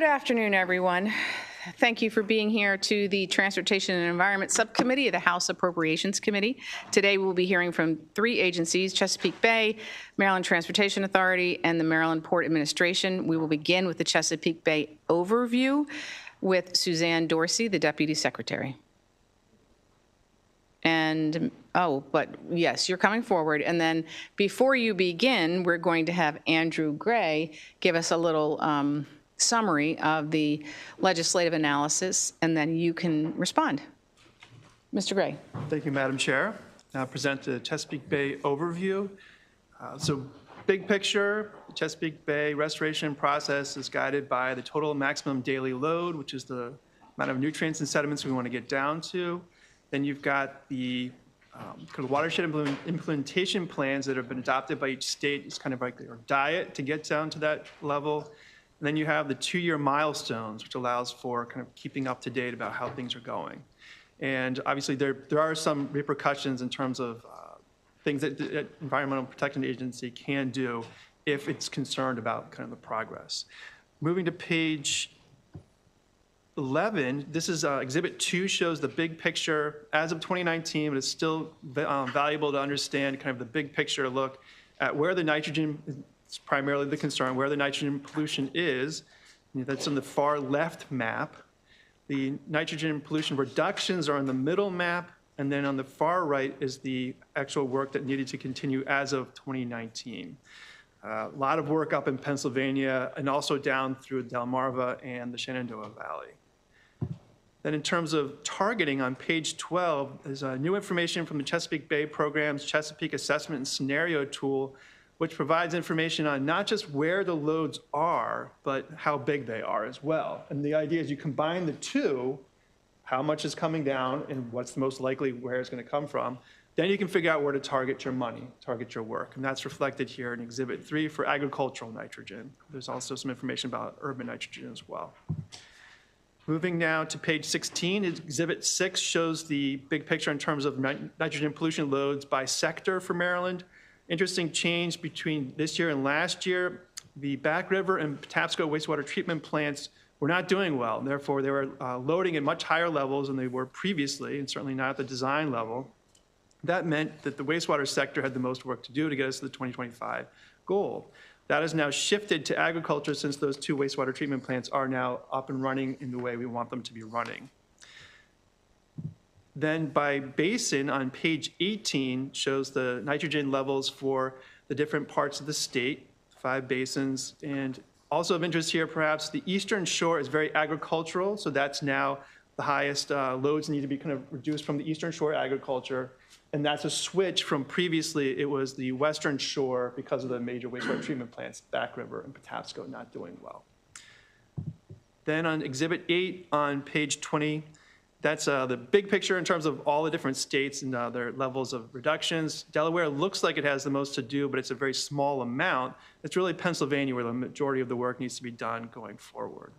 afternoon, everyone. Thank you for being here to the Transportation and Environment Subcommittee of the House Appropriations Committee. Today we'll be hearing from three agencies, Chesapeake Bay, Maryland Transportation Authority, and the Maryland Port Administration. We will begin with the Chesapeake Bay overview with Suzanne Dorsey, the Deputy Secretary. And, but yes, you're coming forward. And then before you begin, we're going to have Andrew Gray give us a little summary of the legislative analysis, and then you can respond. Mr. Gray. Thank you, Madam Chair. Now present the Chesapeake Bay overview. So big picture, the Chesapeake Bay restoration process is guided by the total maximum daily load, which is the amount of nutrients and sediments we want to get down to. Then you've got the kind of watershed implementation plans that have been adopted by each state. It's kind of like their diet to get down to that level. And then you have the 2-year milestones, which allows for kind of keeping up to date about how things are going. And obviously there are some repercussions in terms of things that the Environmental Protection Agency can do if it's concerned about kind of the progress. Moving to page 11, this is Exhibit 2, shows the big picture as of 2019, but it's still valuable to understand kind of the big picture look at where the nitrogen is primarily the concern, where the nitrogen pollution is. That's on the far left map. The nitrogen pollution reductions are on the middle map, and then on the far right is the actual work that needed to continue as of 2019. A lot of work up in Pennsylvania and also down through Delmarva and the Shenandoah Valley. Then in terms of targeting on page 12, there's new information from the Chesapeake Bay Program's Chesapeake Assessment and Scenario Tool, which provides information on not just where the loads are, but how big they are as well. And the idea is you combine the two, how much is coming down and what's the most likely where it's going to come from, then you can figure out where to target your money, target your work. And that's reflected here in Exhibit 3 for agricultural nitrogen. There's also some information about urban nitrogen as well. Moving now to page 16, Exhibit 6 shows the big picture in terms of nitrogen pollution loads by sector for Maryland. Interesting change between this year and last year. The Back River and Patapsco wastewater treatment plants were not doing well. Therefore, they were loading at much higher levels than they were previously, and certainly not at the design level. That meant that the wastewater sector had the most work to do to get us to the 2025 goal. That has now shifted to agriculture since those two wastewater treatment plants are now up and running in the way we want them to be running. Then by basin on page 18 shows the nitrogen levels for the different parts of the state, 5 basins. And also of interest here, perhaps the eastern shore is very agricultural, so that's now the highest loads need to be kind of reduced from the eastern shore agriculture. And that's a switch from previously it was the western shore because of the major wastewater treatment plants, Back River and Patapsco, not doing well. Then on Exhibit 8 on page 20, that's the big picture in terms of all the different states and their levels of reductions. Delaware looks like it has the most to do, but it's a very small amount. It's really Pennsylvania where the majority of the work needs to be done going forward.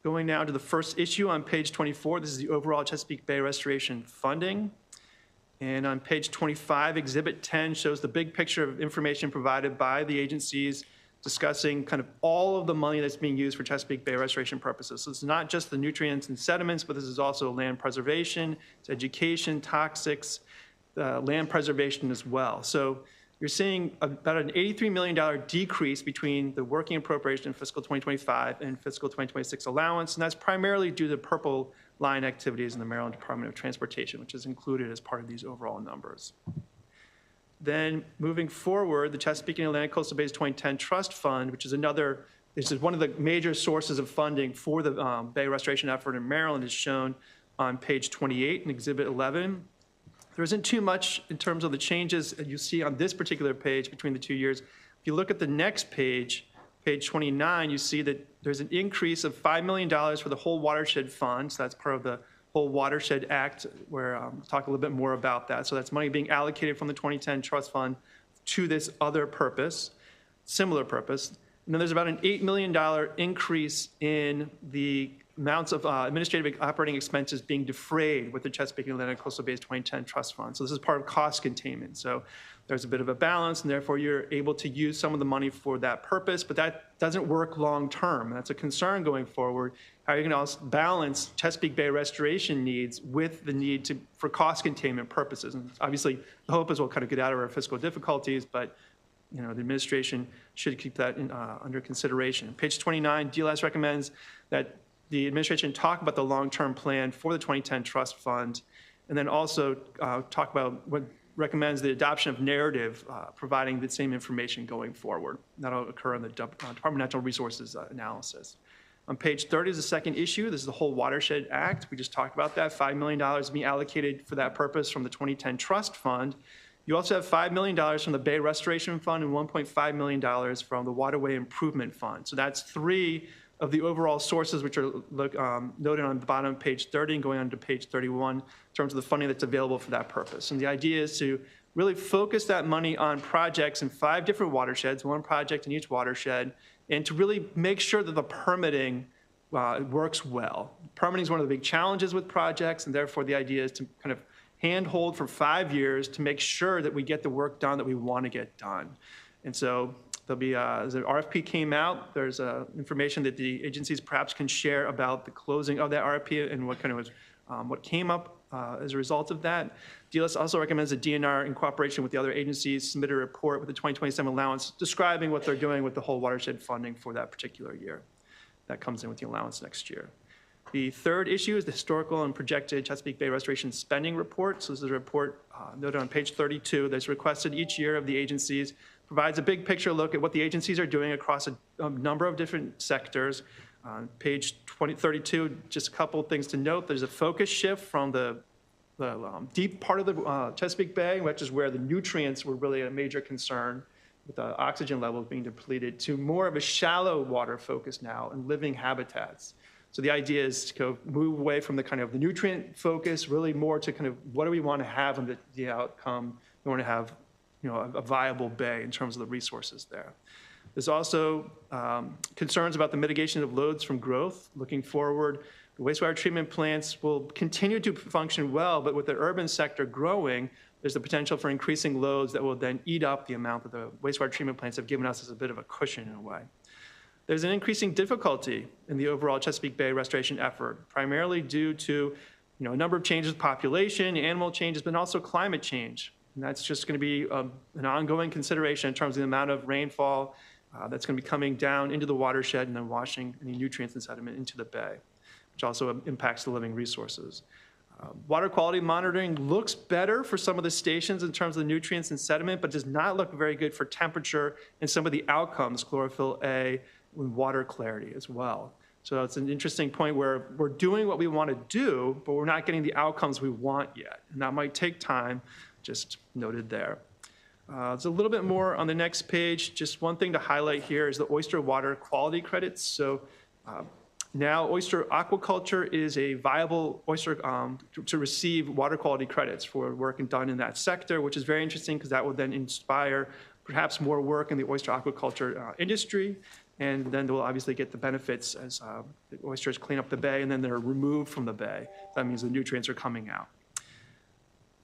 Going now to the first issue on page 24, this is the overall Chesapeake Bay restoration funding. And on page 25, Exhibit 10 shows the big picture of information provided by the agencies discussing kind of all of the money that's being used for Chesapeake Bay restoration purposes. So it's not just the nutrients and sediments, but this is also land preservation, it's education, toxics, land preservation as well. So you're seeing about an $83 million decrease between the working appropriation in fiscal 2025 and fiscal 2026 allowance, and that's primarily due to purple line activities in the Maryland Department of Transportation, which is included as part of these overall numbers. Then moving forward, the Chesapeake and Atlantic Coastal Bays 2010 Trust Fund, which is this is one of the major sources of funding for the Bay restoration effort in Maryland, is shown on page 28 in Exhibit 11. There isn't too much in terms of the changes that you see on this particular page between the 2 years. If you look at the next page, page 29, you see that there's an increase of $5 million for the whole watershed fund. So that's part of the whole Watershed Act, where we'll talk a little bit more about that. So that's money being allocated from the 2010 Trust Fund to this other purpose, similar purpose. And then there's about an $8 million increase in the amounts of administrative operating expenses being defrayed with the Chesapeake and Atlantic Coastal Bays 2010 Trust Fund. So this is part of cost containment. So there's a bit of a balance, and therefore you're able to use some of the money for that purpose, but that doesn't work long term. That's a concern going forward. How are you going to also balance Chesapeake Bay restoration needs with the need for cost containment purposes? And obviously, the hope is we'll kind of get out of our fiscal difficulties, but the administration should keep that under consideration. Page 29, DLS recommends that the administration talk about the long-term plan for the 2010 Trust Fund, and then also talk about what recommends the adoption of narrative, providing the same information going forward. That'll occur in the Department of Natural Resources analysis. On page 30 is the second issue. This is the whole Watershed Act. We just talked about that. $5 million being allocated for that purpose from the 2010 Trust Fund. You also have $5 million from the Bay Restoration Fund and $1.5 million from the Waterway Improvement Fund. So that's 3 of the overall sources which are noted on the bottom of page 30 and going on to page 31 in terms of the funding that's available for that purpose. And the idea is to really focus that money on projects in 5 different watersheds, 1 project in each watershed, and to really make sure that the permitting works well. Permitting is one of the big challenges with projects, and therefore the idea is to kind of handhold for 5 years to make sure that we get the work done that we want to get done. And so there'll be, as the RFP came out, there's information that the agencies perhaps can share about the closing of that RFP and what kind of was, what came up as a result of that. DLS also recommends that DNR, in cooperation with the other agencies, submit a report with the 2027 allowance describing what they're doing with the whole watershed funding for that particular year. That comes in with the allowance next year. The third issue is the historical and projected Chesapeake Bay restoration spending report. So this is a report noted on page 32 that's requested each year of the agencies, provides a big picture look at what the agencies are doing across a number of different sectors. Page 32, just a couple of things to note. There's a focus shift from the deep part of the Chesapeake Bay, which is where the nutrients were really a major concern with the oxygen levels being depleted, to more of a shallow water focus now and living habitats. So the idea is to go move away from the kind of the nutrient focus, really more to kind of what do we want to have in the outcome. We want to have a viable bay in terms of the resources there. There's also concerns about the mitigation of loads from growth. Looking forward, the wastewater treatment plants will continue to function well, but with the urban sector growing, there's the potential for increasing loads that will then eat up the amount that the wastewater treatment plants have given us as a bit of a cushion in a way. There's an increasing difficulty in the overall Chesapeake Bay restoration effort, primarily due to a number of changes with population, animal changes, but also climate change. And that's just going to be an ongoing consideration in terms of the amount of rainfall that's going to be coming down into the watershed and then washing any nutrients and sediment into the bay, which also impacts the living resources. Water quality monitoring looks better for some of the stations in terms of the nutrients and sediment, but does not look very good for temperature and some of the outcomes, chlorophyll A, and water clarity as well. So it's an interesting point where we're doing what we want to do, but we're not getting the outcomes we want yet. And that might take time, just noted there. There's a little bit more on the next page. Just one thing to highlight here is the oyster water quality credits. So now oyster aquaculture is a viable oyster to receive water quality credits for work done in that sector, which is very interesting because that will then inspire perhaps more work in the oyster aquaculture industry. And then they'll obviously get the benefits as the oysters clean up the bay and then they're removed from the bay. That means the nutrients are coming out.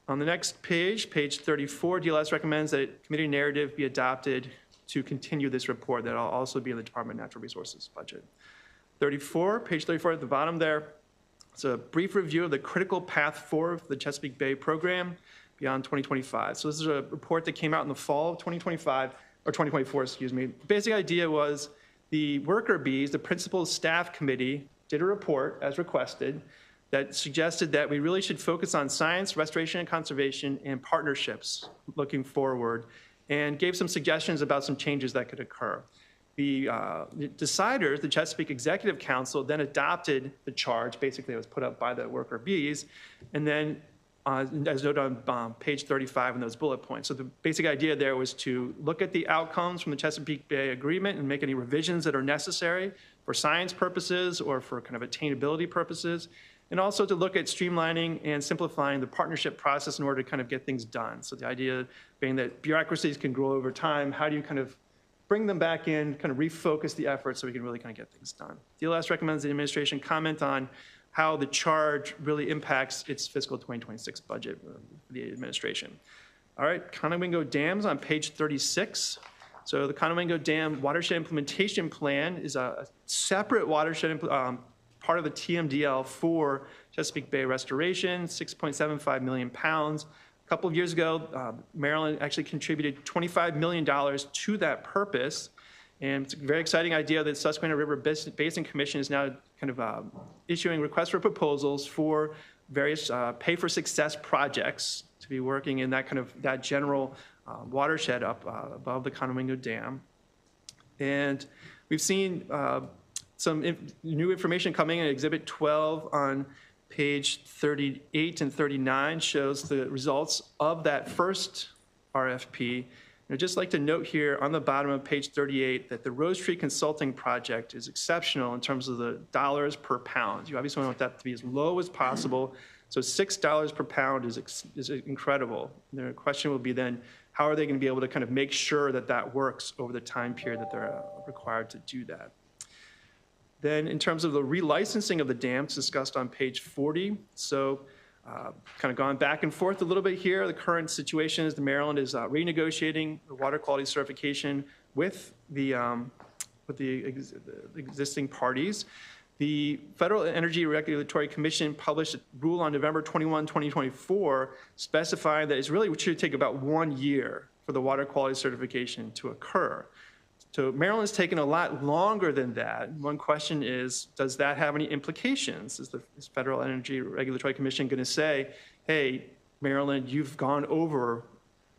On the next page, page 34, DLS recommends that committee narrative be adopted to continue this report. That'll also be in the Department of Natural Resources budget. Page 34 at the bottom there. It's a brief review of the critical path forward for the Chesapeake Bay program beyond 2025. So this is a report that came out in the fall of 2025, or 2024, excuse me. The basic idea was the worker bees, the principal staff committee, did a report as requested that suggested that we really should focus on science, restoration and conservation, and partnerships looking forward, and gave some suggestions about some changes that could occur. The deciders, the Chesapeake Executive Council, then adopted the charge. Basically, it was put up by the worker bees, and then as noted on page 35 in those bullet points. So the basic idea there was to look at the outcomes from the Chesapeake Bay Agreement and make any revisions that are necessary for science purposes or for kind of attainability purposes, and also to look at streamlining and simplifying the partnership process in order to kind of get things done. So the idea being that bureaucracies can grow over time. How do you kind of bring them back in, kind of refocus the effort so we can really kind of get things done. DLS recommends the administration comment on how the charge really impacts its fiscal 2026 budget for the administration. All right, Conowingo Dams on page 36. So the Conowingo Dam Watershed Implementation Plan is a separate watershed part of the TMDL for Chesapeake Bay restoration, 6.75 million pounds. A couple of years ago, Maryland actually contributed $25 million to that purpose. And it's a very exciting idea that Susquehanna River Basin Commission is now kind of issuing requests for proposals for various pay-for-success projects to be working in that general watershed up above the Conowingo Dam. And we've seen some new information coming in. Exhibit 12 on page 38 and 39 shows the results of that first RFP. And I'd just like to note here on the bottom of page 38 that the Rose Tree Consulting Project is exceptional in terms of the dollars per pound. You obviously want that to be as low as possible. So $6 per pound is incredible. And the question will be then, how are they going to be able to kind of make sure that that works over the time period that they're required to do that? Then in terms of the relicensing of the dams discussed on page 40, so kind of gone back and forth a little bit here. The current situation is Maryland is renegotiating the water quality certification with the existing parties. The Federal Energy Regulatory Commission published a rule on November 21, 2024, specifying that it really should take about 1 year for the water quality certification to occur. So Maryland's taken a lot longer than that. One question is, does that have any implications? Is the Federal Energy Regulatory Commission going to say, hey, Maryland, you've gone over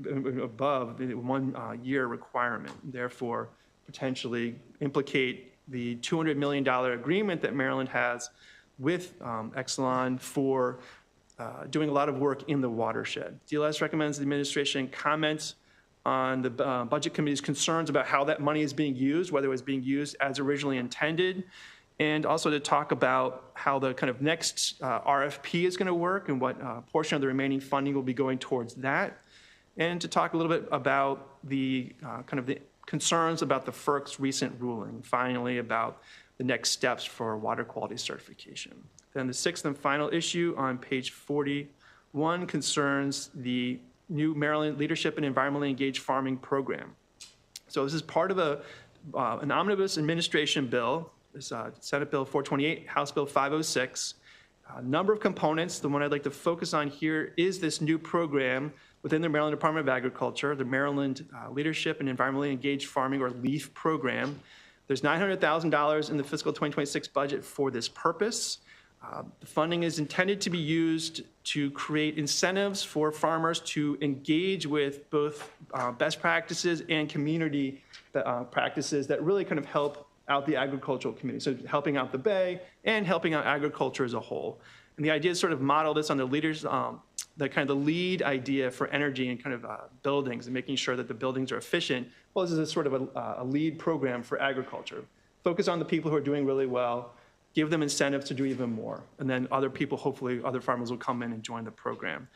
above the 1 year requirement, therefore potentially implicate the $200 million agreement that Maryland has with Exelon for doing a lot of work in the watershed. DLS recommends the administration comment on the Budget Committee's concerns about how that money is being used, whether it was being used as originally intended, and also to talk about how the kind of next RFP is going to work and what portion of the remaining funding will be going towards that, and to talk a little bit about the kind of the concerns about the FERC's recent ruling, finally about the next steps for water quality certification. Then the sixth and final issue on page 41 concerns the new Maryland Leadership and Environmentally Engaged Farming Program. So this is part of an omnibus administration bill. It's Senate Bill 428, House Bill 506. A number of components. The one I'd like to focus on here is this new program within the Maryland Department of Agriculture, the Maryland Leadership and Environmentally Engaged Farming, or LEAF program. There's $900,000 in the fiscal 2026 budget for this purpose. The funding is intended to be used to create incentives for farmers to engage with both best practices and community practices that really kind of help out the agricultural community. So helping out the Bay and helping out agriculture as a whole. And the idea is sort of model this on the leaders, the kind of the lead idea for energy and kind of buildings and making sure that the buildings are efficient. Well, this is a sort of a lead program for agriculture. Focus on the people who are doing really well, give them incentives to do even more. And then other people, hopefully other farmers will come in and join the program.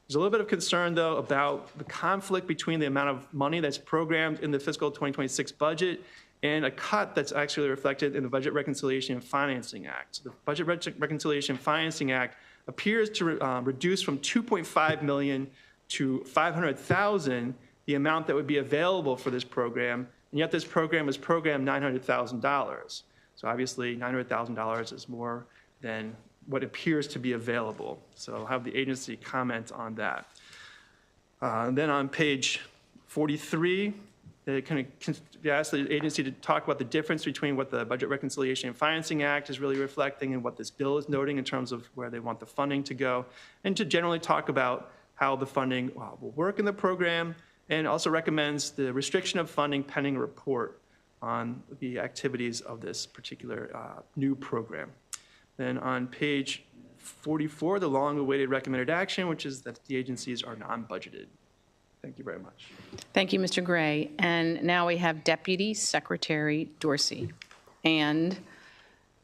There's a little bit of concern, though, about the conflict between the amount of money that's programmed in the fiscal 2026 budget and a cut that's actually reflected in the Budget Reconciliation and Financing Act. So the Budget Reconciliation and Financing Act appears to reduce from $2.5 million to $500,000 the amount that would be available for this program, and yet this program is programmed $900,000. So obviously $900,000 is more than what appears to be available. So I'll have the agency comment on that. Then on page 43, it kind of asks the agency to talk about the difference between what the Budget Reconciliation and Financing Act is really reflecting and what this bill is noting in terms of where they want the funding to go, and to generally talk about how the funding will work in the program, and also recommends the restriction of funding pending a report on the activities of this particular new program. Then on page 44, the long-awaited recommended action, which is that the agencies are non-budgeted. Thank you very much. Thank you, Mr. Gray. And now we have Deputy Secretary Dorsey and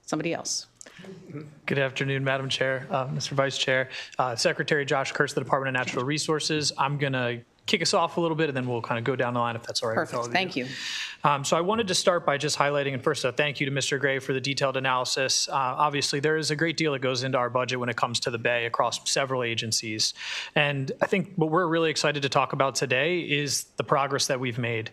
somebody else. Good afternoon, Madam Chair, Mr. Vice Chair. Secretary Josh Kurtz, the Department of Natural Resources. I'm going to kick us off a little bit, and then we'll kind of go down the line if that's all right. Perfect. Thank you. So I wanted to start by just highlighting, and first, thank you to Mr. Gray for the detailed analysis. Obviously, there is a great deal that goes into our budget when it comes to the Bay across several agencies. And I think what we're really excited to talk about today is the progress that we've made.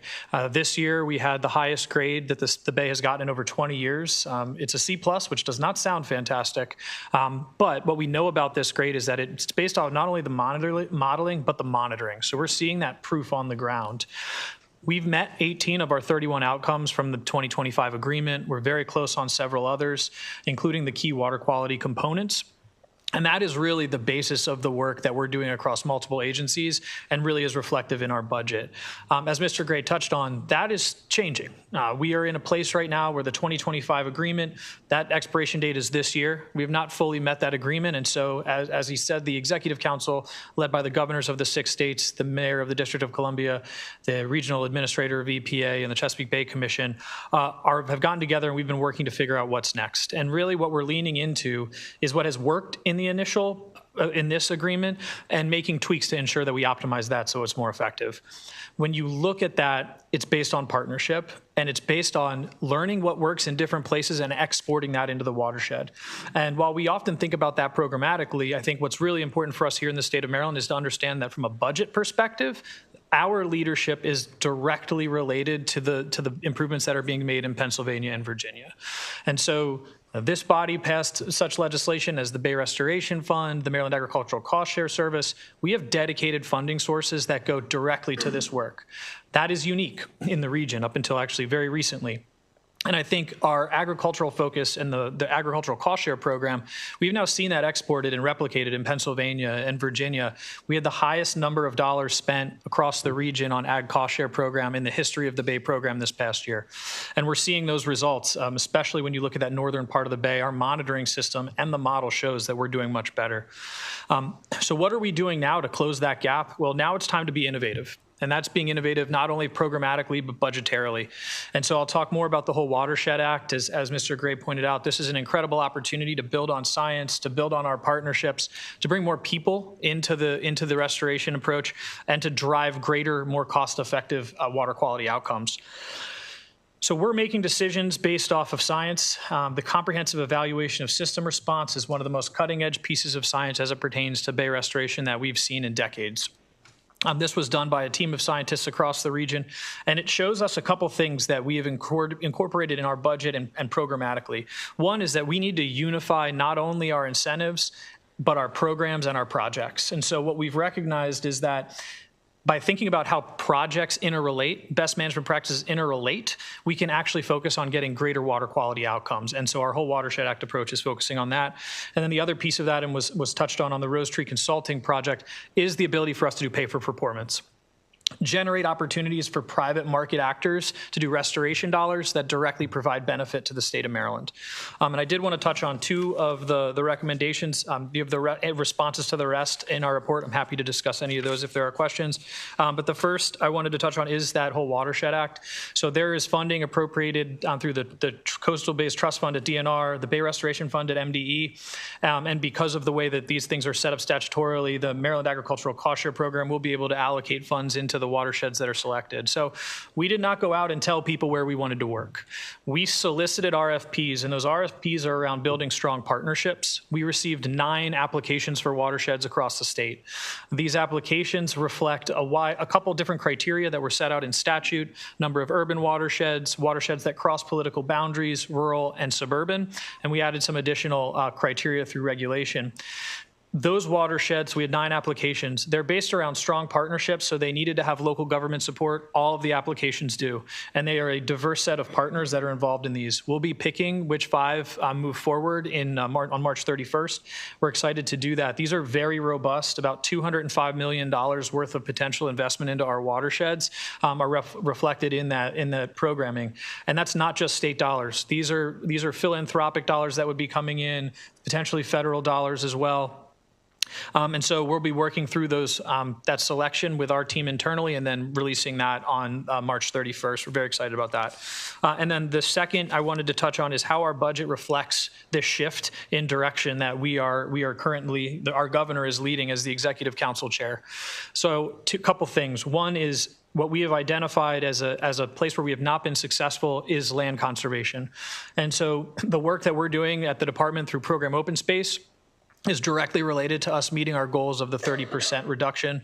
This year, we had the highest grade that the Bay has gotten in over 20 years. It's a C+, which does not sound fantastic. But what we know about this grade is that it's based on not only the modeling, but the monitoring. So we're seeing that proof on the ground. We've met 18 of our 31 outcomes from the 2025 agreement. We're very close on several others, including the key water quality components. And that is really the basis of the work that we're doing across multiple agencies and really is reflective in our budget. As Mr. Gray touched on, that is changing. We are in a place right now where the 2025 agreement, that expiration date is this year. We have not fully met that agreement. And so, as he said, the Executive Council, led by the governors of the 6 states, the mayor of the District of Columbia, the regional administrator of EPA, and the Chesapeake Bay Commission have gotten together, and we've been working to figure out what's next. And really what we're leaning into is what has worked in the initial in this agreement and making tweaks to ensure that we optimize that so it's more effective. When you look at that, it's based on partnership, and it's based on learning what works in different places and exporting that into the watershed. And while we often think about that programmatically, I think what's really important for us here in the state of Maryland is to understand that from a budget perspective, our leadership is directly related to the improvements that are being made in Pennsylvania and Virginia. And so this body passed such legislation as the Bay Restoration Fund, the Maryland Agricultural Cost Share Service. We have dedicated funding sources that go directly to this work. That is unique in the region up until actually very recently. And I think our agricultural focus and the agricultural cost share program, we've now seen that exported and replicated in Pennsylvania and Virginia. We had the highest number of dollars spent across the region on ag cost share program in the history of the Bay program this past year. And we're seeing those results, especially when you look at that northern part of the Bay. Our monitoring system and the model shows that we're doing much better. So what are we doing now to close that gap? Well, now it's time to be innovative. And that's being innovative not only programmatically, but budgetarily. And so I'll talk more about the whole Watershed Act. As Mr. Gray pointed out, this is an incredible opportunity to build on science, to build on our partnerships, to bring more people into the restoration approach, and to drive greater, more cost-effective water quality outcomes. So we're making decisions based off of science. The comprehensive evaluation of system response is one of the most cutting-edge pieces of science as it pertains to Bay restoration that we've seen in decades. This was done by a team of scientists across the region, and it shows us a couple things that we have incorporated in our budget and programmatically. One is that we need to unify not only our incentives, but our programs and our projects. And so what we've recognized is that by thinking about how projects interrelate, best management practices interrelate, we can actually focus on getting greater water quality outcomes. And so our whole Watershed Act approach is focusing on that. And then the other piece of that, and was touched on the Rose Tree Consulting project, is the ability for us to do pay for performance. Generate opportunities for private market actors to do restoration dollars that directly provide benefit to the state of Maryland. And I did want to touch on 2 of the recommendations. You have the responses to the rest in our report. I'm happy to discuss any of those if there are questions. But the first I wanted to touch on is that whole Watershed Act. So there is funding appropriated through the Coastal Bays Trust Fund at DNR, the Bay Restoration Fund at MDE. And because of the way that these things are set up statutorily, the Maryland Agricultural Cost Share Program will be able to allocate funds into the watersheds that are selected. So we did not go out and tell people where we wanted to work. We solicited RFPs, and those RFPs are around building strong partnerships. We received 9 applications for watersheds across the state. These applications reflect a couple different criteria that were set out in statute: number of urban watersheds, watersheds that cross political boundaries, rural and suburban, and we added some additional criteria through regulation. Those watersheds, we had 9 applications. They're based around strong partnerships, so they needed to have local government support. All of the applications do. And they are a diverse set of partners that are involved in these. We'll be picking which 5 move forward on March 31st. We're excited to do that. These are very robust. About $205 million worth of potential investment into our watersheds are reflected in the programming. And that's not just state dollars. These are philanthropic dollars that would be coming in, potentially federal dollars as well. And so we'll be working through those that selection with our team internally and then releasing that on March 31st. We're very excited about that. And then the second I wanted to touch on is how our budget reflects this shift in direction that we are currently, our governor is leading as the executive council chair. So a couple things. One is what we have identified as a place where we have not been successful is land conservation. And so the work that we're doing at the department through program Open Space is directly related to us meeting our goals of the 30% reduction.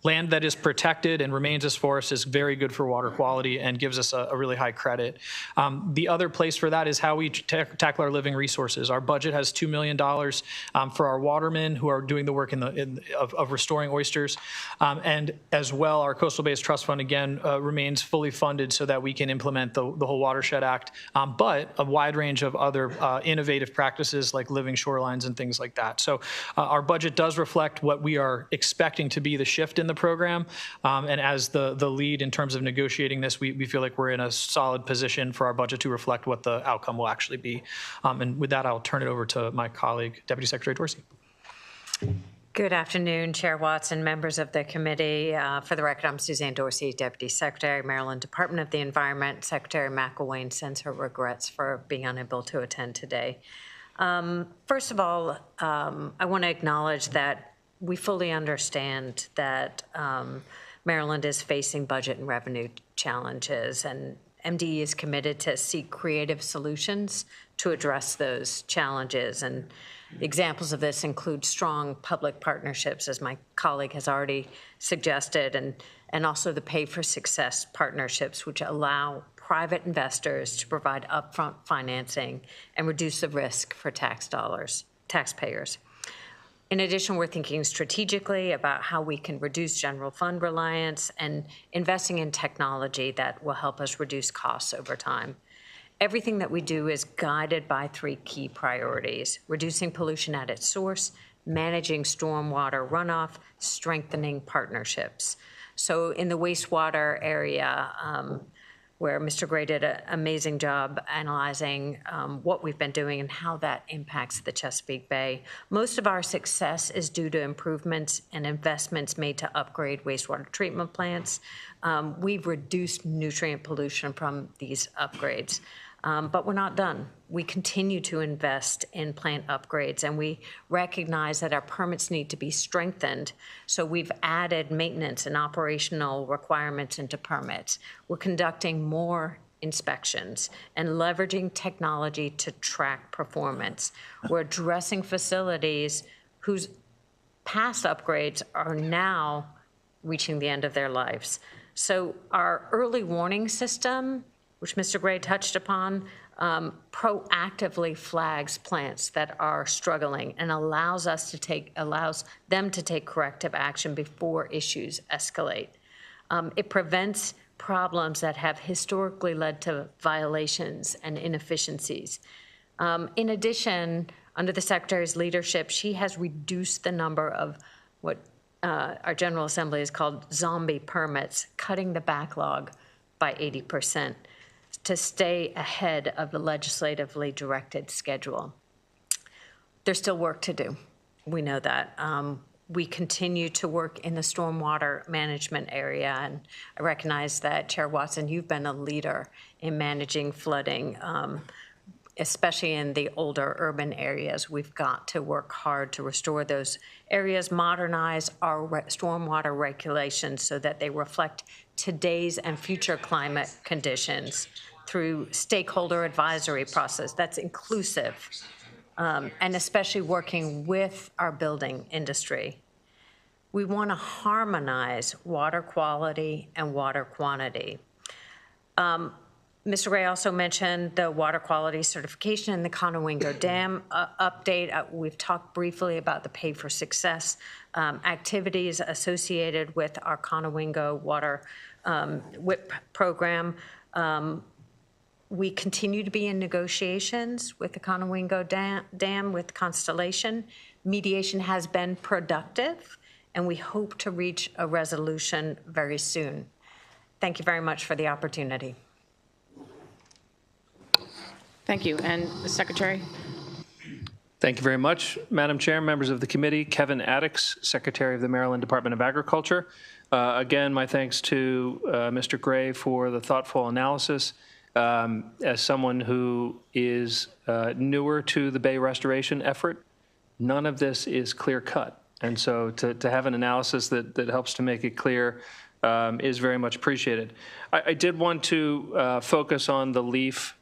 Land that is protected and remains as forest is very good for water quality and gives us a really high credit. The other place for that is how we tackle our living resources. Our budget has $2 million for our watermen who are doing the work of restoring oysters. And as well, our Coastal Bays Trust Fund, again, remains fully funded so that we can implement the whole Watershed Act, but a wide range of other innovative practices like living shorelines and things like that. So our budget does reflect what we are expecting to be the shift in the program. And as the lead in terms of negotiating this, we feel like we're in a solid position for our budget to reflect what the outcome will actually be. And with that, I'll turn it over to my colleague, Deputy Secretary Dorsey. Good afternoon, Chair Watson, members of the committee. For the record, I'm Suzanne Dorsey, Deputy Secretary, Maryland Department of the Environment. Secretary McElwain sends her regrets for being unable to attend today. First of all, I want to acknowledge that we fully understand that Maryland is facing budget and revenue challenges, and MDE is committed to seek creative solutions to address those challenges. And examples of this include strong public partnerships, as my colleague has already suggested, and also the Pay for Success partnerships, which allow private investors to provide upfront financing and reduce the risk for taxpayers. In addition, we're thinking strategically about how we can reduce general fund reliance and investing in technology that will help us reduce costs over time. Everything that we do is guided by three key priorities: reducing pollution at its source, managing stormwater runoff, strengthening partnerships. So in the wastewater area, where Mr. Gray did an amazing job analyzing what we've been doing and how that impacts the Chesapeake Bay. Most of our success is due to improvements and investments made to upgrade wastewater treatment plants. We've reduced nutrient pollution from these upgrades. But we're not done. We continue to invest in plant upgrades, and we recognize that our permits need to be strengthened. So we've added maintenance and operational requirements into permits. We're conducting more inspections and leveraging technology to track performance. We're addressing facilities whose past upgrades are now reaching the end of their lives. So our early warning system, which Mr. Gray touched upon, proactively flags plants that are struggling and allows them to take corrective action before issues escalate. It prevents problems that have historically led to violations and inefficiencies. In addition, under the Secretary's leadership, she has reduced the number of what our General Assembly has called zombie permits, cutting the backlog by 80%. To stay ahead of the legislatively directed schedule. There's still work to do. We know that. We continue to work in the stormwater management area, and I recognize that, Chair Watson, you've been a leader in managing flooding, especially in the older urban areas. We've got to work hard to restore those areas, modernize our stormwater regulations so that they reflect today's and future climate conditions through stakeholder advisory process that's inclusive, and especially working with our building industry. We want to harmonize water quality and water quantity. Mr. Gray also mentioned the water quality certification and the Conowingo Dam update. We've talked briefly about the Pay for Success activities associated with our Conowingo water WIP program. We continue to be in negotiations with the Conowingo Dam with Constellation. Mediation has been productive, and we hope to reach a resolution very soon. Thank you very much for the opportunity. Thank you. And the Secretary? Thank you very much, Madam Chair, members of the committee. Kevin Addix, Secretary of the Maryland Department of Agriculture. Again, my thanks to Mr. Gray for the thoughtful analysis. As someone who is newer to the Bay restoration effort, none of this is clear-cut. And so to have an analysis that helps to make it clear is very much appreciated. I did want to focus on the LEAF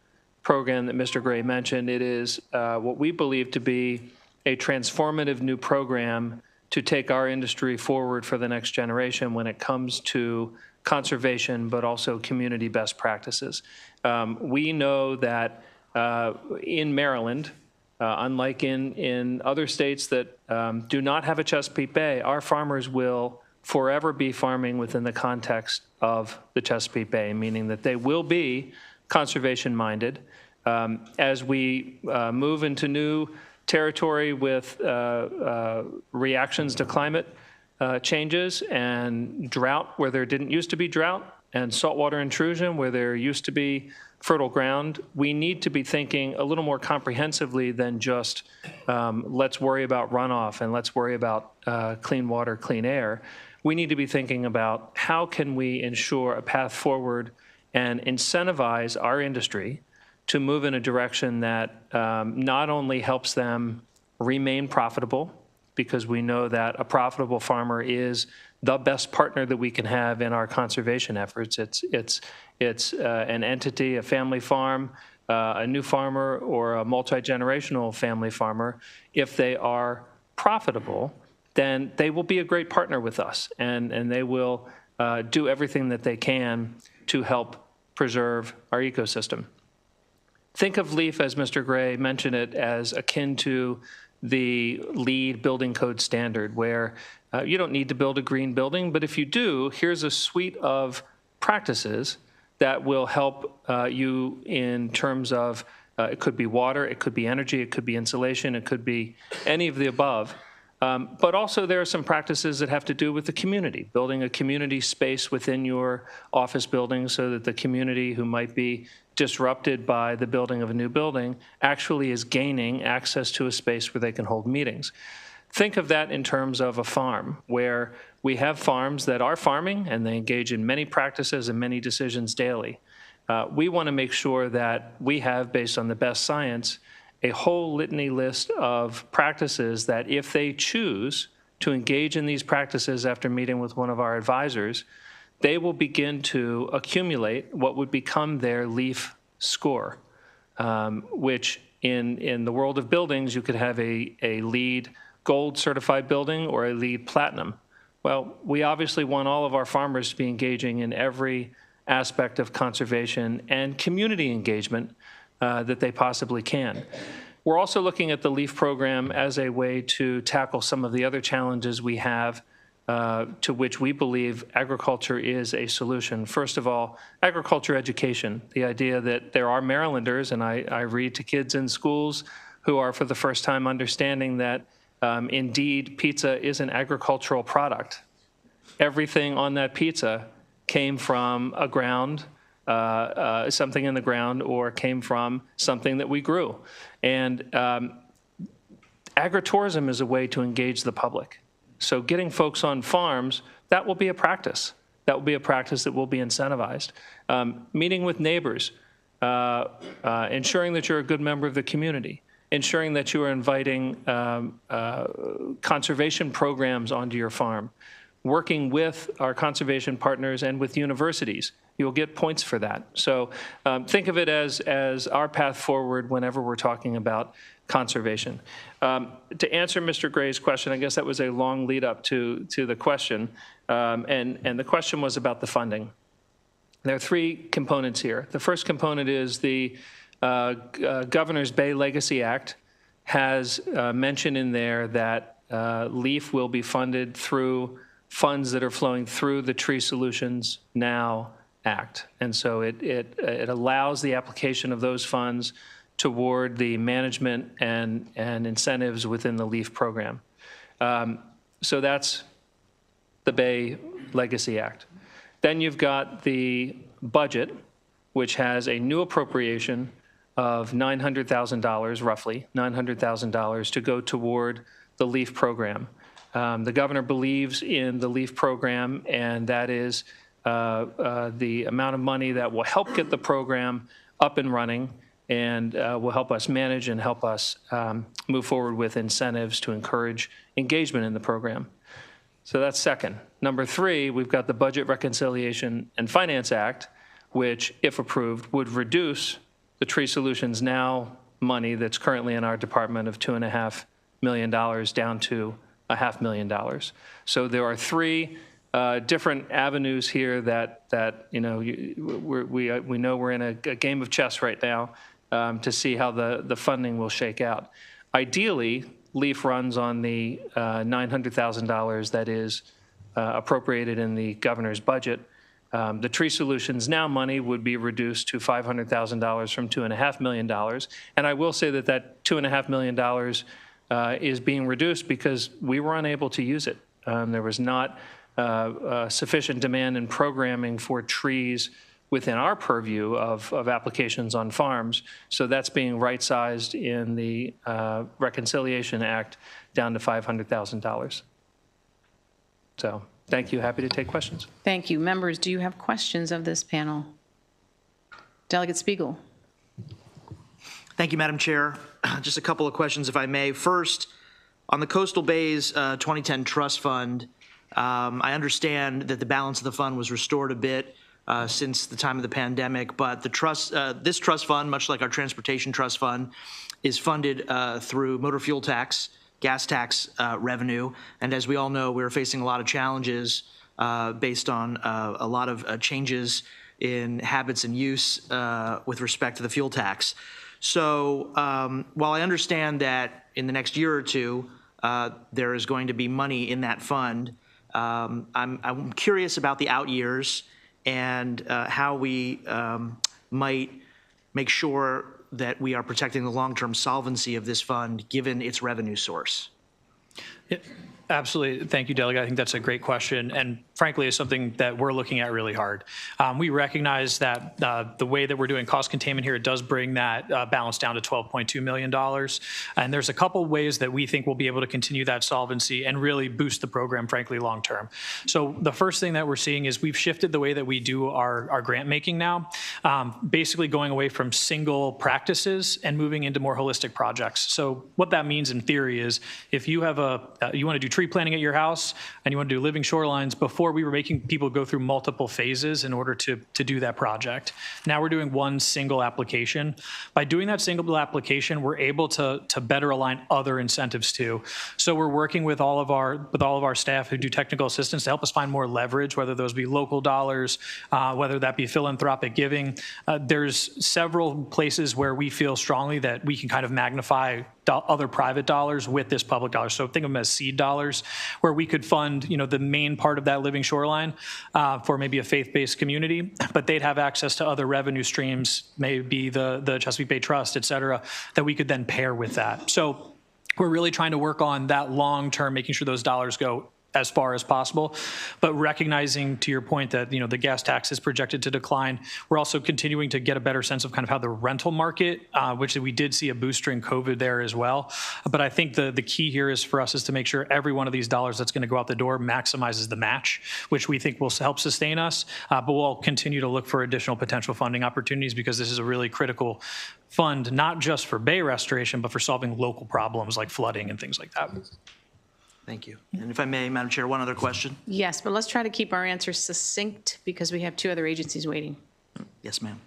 program that Mr. Gray mentioned. It is what we believe to be a transformative new program to take our industry forward for the next generation when it comes to conservation, but also community best practices. We know that in Maryland, unlike in other states that do not have a Chesapeake Bay, our farmers will forever be farming within the context of the Chesapeake Bay, meaning that they will be conservation-minded. As we move into new territory with reactions to climate changes and drought where there didn't used to be drought, and saltwater intrusion where there used to be fertile ground, we need to be thinking a little more comprehensively than just let's worry about runoff and let's worry about clean water, clean air. We need to be thinking about how can we ensure a path forward and incentivize our industry to move in a direction that not only helps them remain profitable, because we know that a profitable farmer is the best partner that we can have in our conservation efforts. It's an entity, a family farm, a new farmer, or a multi-generational family farmer. If they are profitable, then they will be a great partner with us, and they will do everything that they can to help preserve our ecosystem. Think of LEAF, as Mr. Gray mentioned it, as akin to the LEED building code standard, where you don't need to build a green building, but if you do, here's a suite of practices that will help you in terms of, it could be water, it could be energy, it could be insulation, it could be any of the above. But also there are some practices that have to do with the community, building a community space within your office building so that the community who might be disrupted by the building of a new building actually is gaining access to a space where they can hold meetings. Think of that in terms of a farm, where we have farms that are farming and they engage in many practices and many decisions daily. We want to make sure that we have, based on the best science, a whole litany list of practices that if they choose to engage in these practices after meeting with one of our advisors, they will begin to accumulate what would become their LEAF score, which in the world of buildings, you could have a LEED Gold certified building or a LEED Platinum. Well, we obviously want all of our farmers to be engaging in every aspect of conservation and community engagement that they possibly can. We're also looking at the LEAF program as a way to tackle some of the other challenges we have to which we believe agriculture is a solution. First of all, agriculture education, the idea that there are Marylanders, and I read to kids in schools who are for the first time understanding that indeed pizza is an agricultural product. Everything on that pizza came from a ground, something in the ground, or came from something that we grew. And agritourism is a way to engage the public. So getting folks on farms, that will be a practice. That will be a practice that will be incentivized. Meeting with neighbors, ensuring that you're a good member of the community, ensuring that you are inviting conservation programs onto your farm, working with our conservation partners and with universities. You'll get points for that. So think of it as our path forward whenever we're talking about conservation. To answer Mr. Gray's question, I guess that was a long lead up to the question, and the question was about the funding. There are three components here. The first component is the Governor's Bay Legacy Act has mentioned in there that LEAF will be funded through funds that are flowing through the Tree Solutions Now Act. And so it allows the application of those funds toward the management and incentives within the LEAF program. So that's the Bay Legacy Act. Then you've got the budget, which has a new appropriation of $900,000, roughly $900,000, to go toward the LEAF program. The governor believes in the LEAF program, and that is the amount of money that will help get the program up and running and will help us manage and help us move forward with incentives to encourage engagement in the program. So that's second. Number three, we've got the Budget Reconciliation and Finance Act, which, if approved, would reduce the Tree Solutions Now money that's currently in our department of $2.5 million down to $500,000. So there are three different avenues here that you know we know we're in a game of chess right now to see how the funding will shake out. Ideally, LEAF runs on the $900,000 that is appropriated in the governor's budget. The Tree Solutions Now money would be reduced to $500,000 from $2.5 million. And I will say that that $2.5 million is being reduced because we were unable to use it. There was not sufficient demand in programming for trees within our purview of applications on farms. So that's being right-sized in the Reconciliation Act down to $500,000. So thank you. Happy to take questions. Thank you. Members, do you have questions of this panel? Delegate Spiegel. Thank you, Madam Chair. Just a couple of questions, if I may. First, on the Coastal Bays 2010 Trust Fund, I understand that the balance of the fund was restored a bit since the time of the pandemic, but the this trust fund, much like our Transportation Trust Fund, is funded through motor fuel tax, gas tax revenue. And as we all know, we're facing a lot of challenges based on a lot of changes in habits and use with respect to the fuel tax. So while I understand that in the next year or two, there is going to be money in that fund, I'm curious about the out years and how we might make sure that we are protecting the long-term solvency of this fund given its revenue source. Yeah, absolutely. Thank you, Delegate. I think that's a great question, and frankly, is something that we're looking at really hard. We recognize that the way that we're doing cost containment here, it does bring that balance down to $12.2 million. And there's a couple ways that we think we'll be able to continue that solvency and really boost the program, frankly, long term. So the first thing that we're seeing is we've shifted the way that we do our grant making now, basically going away from single practices and moving into more holistic projects. So what that means in theory is if you have you want to do tree planting at your house and you want to do living shorelines, before we were making people go through multiple phases in order to do that project. Now we're doing one single application. By doing that single application, we're able to better align other incentives too. So we're working with all of our staff who do technical assistance to help us find more leverage, whether those be local dollars, whether that be philanthropic giving. There's several places where we feel strongly that we can kind of magnify other private dollars with this public dollar. So think of them as seed dollars, where we could fund, the main part of that living shoreline for maybe a faith-based community, but they'd have access to other revenue streams, maybe the Chesapeake Bay Trust, et cetera, that we could then pair with that. So we're really trying to work on that long-term, making sure those dollars go as far as possible, but recognizing, to your point, that the gas tax is projected to decline. We're also continuing to get a better sense of kind of how the rental market, which we did see a boost during COVID there as well. But I think the key here is for us is to make sure every one of these dollars that's going to go out the door maximizes the match, which we think will help sustain us. But we'll continue to look for additional potential funding opportunities because this is a really critical fund, not just for bay restoration, but for solving local problems like flooding and things like that. Thank you. And if I may, Madam Chair, one other question. Yes, but let's try to keep our answers succinct because we have two other agencies waiting. Yes, ma'am.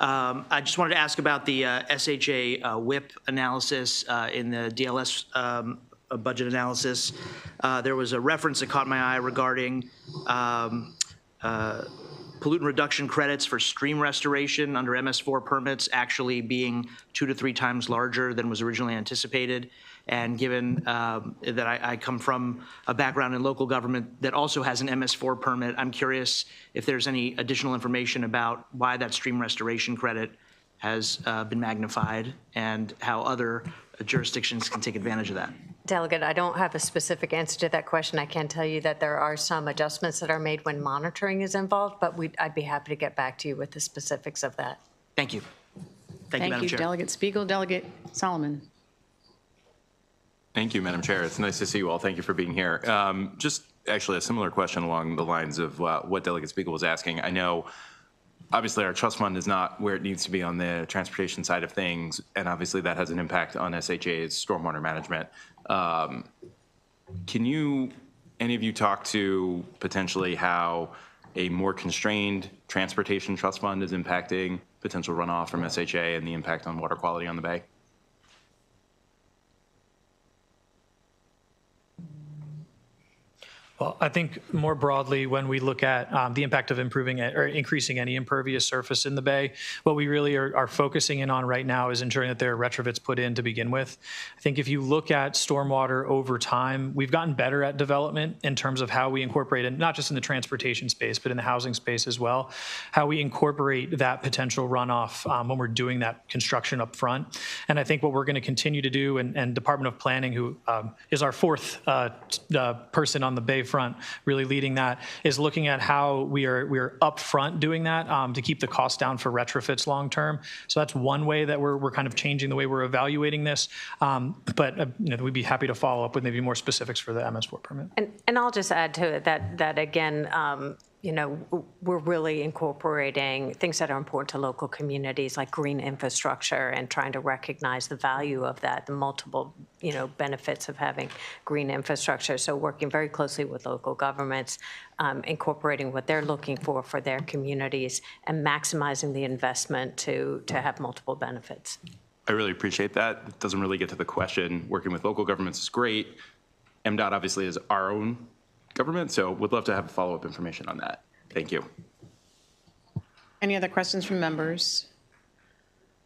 I just wanted to ask about the SHA WIP analysis in the DLS budget analysis. There was a reference that caught my eye regarding pollutant reduction credits for stream restoration under MS4 permits actually being 2 to 3 times larger than was originally anticipated. And given that I come from a background in local government that also has an MS4 permit, I'm curious if there's any additional information about why that stream restoration credit has been magnified and how other jurisdictions can take advantage of that. Delegate, I don't have a specific answer to that question. I can tell you that there are some adjustments that are made when monitoring is involved, but I'd be happy to get back to you with the specifics of that. Thank you. Thank you, Madam Chair. Delegate Spiegel. Delegate Solomon. Thank you, Madam Chair. It's nice to see you all. Thank you for being here. Just actually a similar question along the lines of what Delegate Spiegel was asking. I know, obviously, our trust fund is not where it needs to be on the transportation side of things, and obviously that has an impact on SHA's stormwater management. Can you, any of you, talk to potentially how a more constrained transportation trust fund is impacting potential runoff from SHA and the impact on water quality on the bay? Well, I think more broadly, when we look at the impact of improving or increasing any impervious surface in the bay, what we really are focusing in on right now is ensuring that there are retrofits put in to begin with. I think if you look at stormwater over time, we've gotten better at development in terms of how we incorporate it, not just in the transportation space, but in the housing space as well, how we incorporate that potential runoff when we're doing that construction up front. And I think what we're going to continue to do, and Department of Planning, who is our fourth person on the bay front, really leading that, is looking at how we are upfront doing that to keep the cost down for retrofits long term. So that's one way that we're kind of changing the way we're evaluating this. But we'd be happy to follow up with maybe more specifics for the MS4 permit. And I'll just add to it that again, we're really incorporating things that are important to local communities like green infrastructure and trying to recognize the value of that, the multiple, benefits of having green infrastructure. So working very closely with local governments, incorporating what they're looking for their communities and maximizing the investment to have multiple benefits. I really appreciate that. It doesn't really get to the question. Working with local governments is great. MDOT obviously is our own government, so would love to have follow-up information on that. Thank you. Any other questions from members?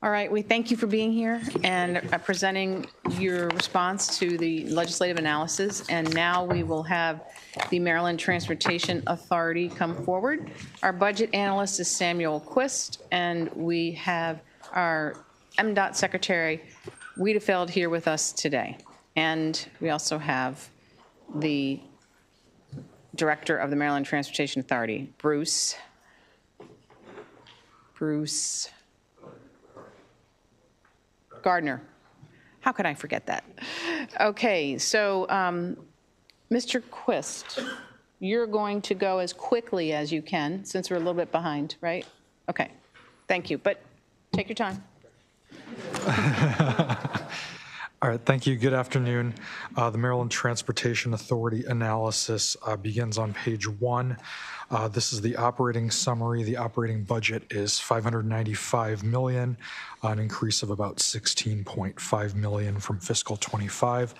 All right, we thank you for being here and presenting your response to the legislative analysis. And now we will have the Maryland Transportation Authority come forward. Our budget analyst is Samuel Quist, and we have our MDOT Secretary Wiedefeld here with us today. And we also have the Director of the Maryland Transportation Authority, Bruce Gardner. How could I forget that? Okay, so Mr. Quist, you're going to go as quickly as you can since we're a little bit behind, right? Okay, thank you, but take your time. All right, thank you. Good afternoon. The Maryland Transportation Authority analysis begins on page 1. This is the operating summary. The operating budget is $595 million, an increase of about $16.5 million from fiscal 25.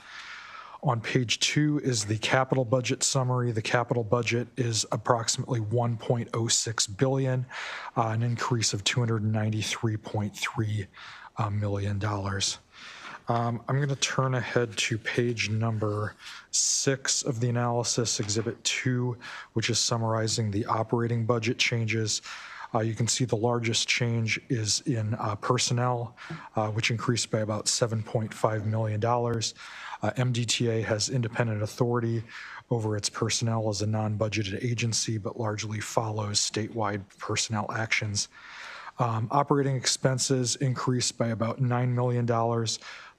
On page 2 is the capital budget summary. The capital budget is approximately $1.06 billion, an increase of $293.3 million. I'm going to turn ahead to page number 6 of the analysis, Exhibit 2, which is summarizing the operating budget changes. You can see the largest change is in personnel, which increased by about $7.5 million. MDTA has independent authority over its personnel as a non-budgeted agency, but largely follows statewide personnel actions. Operating expenses increased by about $9 million.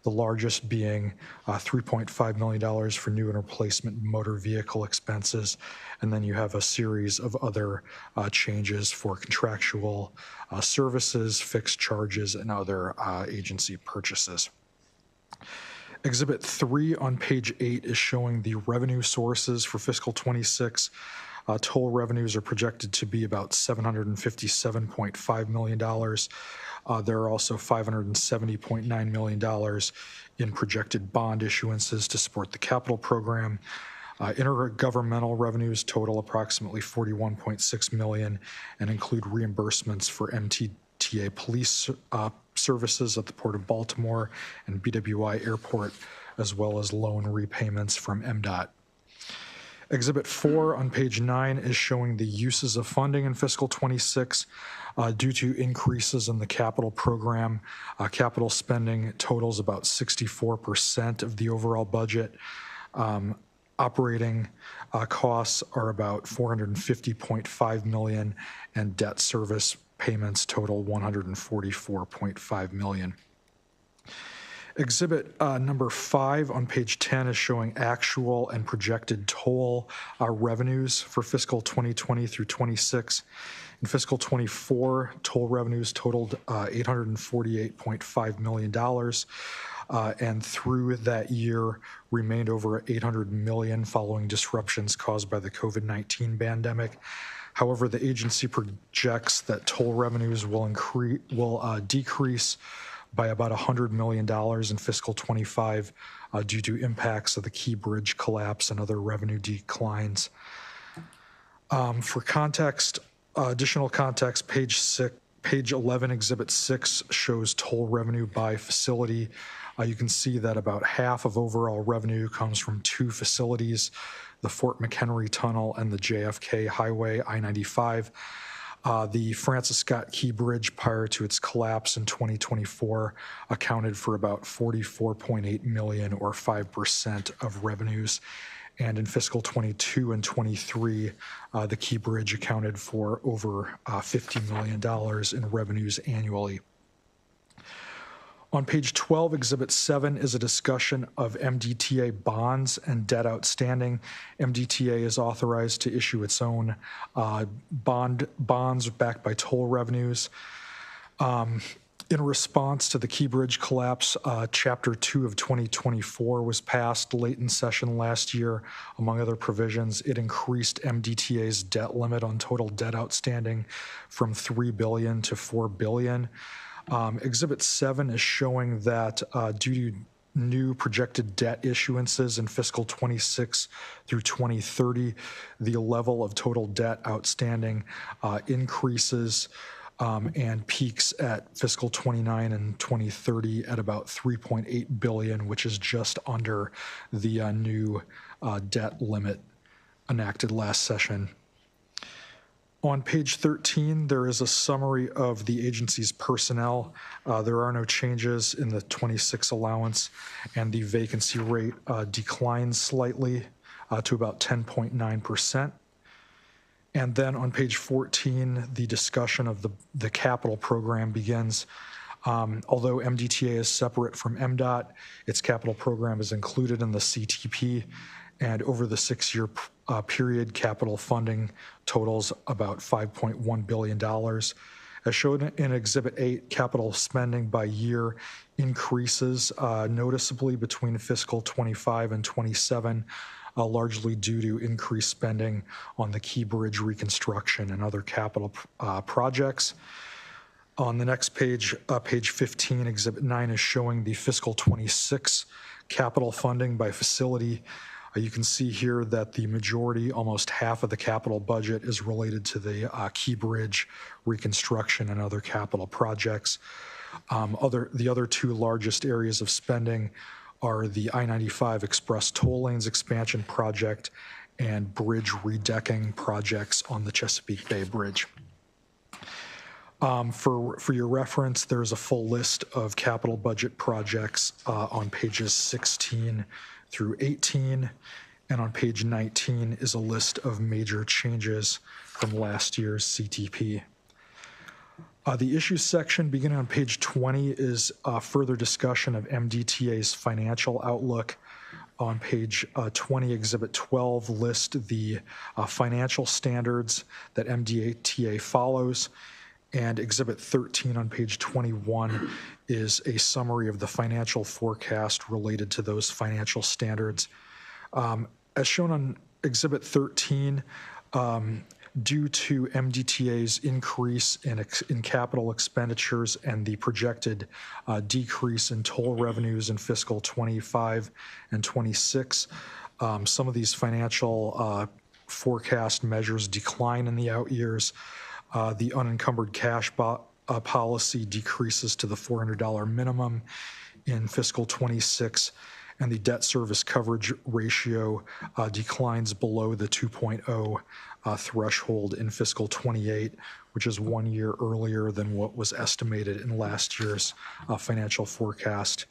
The largest being $3.5 million for new and replacement motor vehicle expenses. And then you have a series of other changes for contractual services, fixed charges, and other agency purchases. Exhibit 3 on page 8 is showing the revenue sources for fiscal 26. Toll revenues are projected to be about $757.5 million. There are also $570.9 million in projected bond issuances to support the capital program. Intergovernmental revenues total approximately $41.6 million and include reimbursements for MTA police services at the Port of Baltimore and BWI Airport, as well as loan repayments from MDOT. Exhibit 4 on page 9 is showing the uses of funding in fiscal 26 due to increases in the capital program. Capital spending totals about 64% of the overall budget. Operating costs are about $450.5 million, and debt service payments total $144.5 million. Exhibit number 5 on page 10 is showing actual and projected toll revenues for fiscal 2020 through 26. In fiscal 24, toll revenues totaled $848.5 million, and through that year remained over $800 million following disruptions caused by the COVID-19 pandemic. However, the agency projects that toll revenues will decrease by about $100 million in fiscal 25 due to impacts of the Key Bridge collapse and other revenue declines. For context, additional context, page 11, Exhibit 6 shows toll revenue by facility. You can see that about half of overall revenue comes from 2 facilities, the Fort McHenry Tunnel and the JFK Highway I-95. The Francis Scott Key Bridge, prior to its collapse in 2024, accounted for about $44.8 million or 5% of revenues. And in fiscal 22 and 23, the Key Bridge accounted for over $50 million in revenues annually. On page 12, Exhibit 7 is a discussion of MDTA bonds and debt outstanding. MDTA is authorized to issue its own bonds backed by toll revenues. In response to the Key Bridge collapse, Chapter 2 of 2024 was passed late in session last year. Among other provisions, it increased MDTA's debt limit on total debt outstanding from $3 billion to $4 billion. Exhibit 7 is showing that due to new projected debt issuances in fiscal 26 through 2030, the level of total debt outstanding increases and peaks at fiscal 29 and 2030 at about $3.8 billion, which is just under the new debt limit enacted last session. On page 13, there is a summary of the agency's personnel. There are no changes in the 26 allowance, and the vacancy rate declines slightly to about 10.9%. And then on page 14, the discussion of the capital program begins. Although MDTA is separate from MDOT, its capital program is included in the CTP, and over the 6-year period, capital funding totals about $5.1 billion. As shown in Exhibit 8, capital spending by year increases noticeably between fiscal 25 and 27, largely due to increased spending on the Key Bridge reconstruction and other capital projects. On the next page, page 15, Exhibit 9 is showing the fiscal 26 capital funding by facility. You can see here that the majority, almost half of the capital budget, is related to the Key Bridge reconstruction and other capital projects. The other 2 largest areas of spending are the I-95 Express Toll Lanes expansion project and bridge redecking projects on the Chesapeake Bay Bridge. For your reference, there's a full list of capital budget projects on pages 16 through 18, and on page 19 is a list of major changes from last year's CTP. The issues section beginning on page 20 is further discussion of MDTA's financial outlook. On page 20, Exhibit 12 lists the financial standards that MDTA follows, and Exhibit 13 on page 21 is a summary of the financial forecast related to those financial standards. As shown on Exhibit 13, due to MDTA's increase in capital expenditures and the projected decrease in toll revenues in fiscal 25 and 26, some of these financial forecast measures decline in the out years. The unencumbered cash policy decreases to the $400 minimum in fiscal 26, and the debt service coverage ratio declines below the 2.0 threshold in fiscal 28, which is 1 year earlier than what was estimated in last year's financial forecast.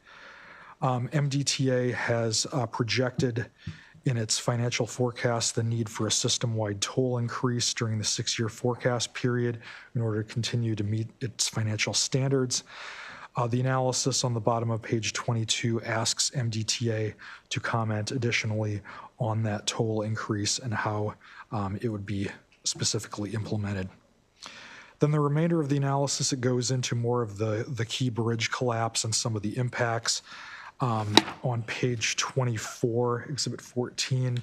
MDTA has projected in its financial forecast the need for a system-wide toll increase during the 6-year forecast period in order to continue to meet its financial standards. The analysis on the bottom of page 22 asks MDTA to comment additionally on that toll increase and how it would be specifically implemented. Then the remainder of the analysis, it goes into more of the key bridge collapse and some of the impacts. On page 24, Exhibit 14,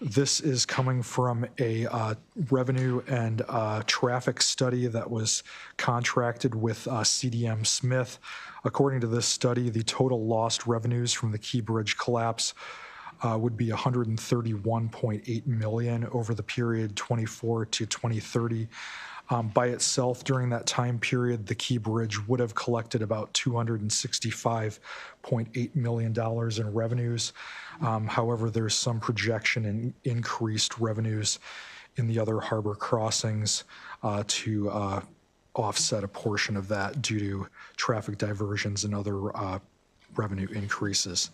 this is coming from a revenue and traffic study that was contracted with CDM Smith. According to this study, the total lost revenues from the key bridge collapse would be $131.8 million over the period 24 to 2030. By itself, during that time period, the Key Bridge would have collected about $265.8 million in revenues. However, there's some projection in increased revenues in the other harbor crossings to offset a portion of that due to traffic diversions and other revenue increases.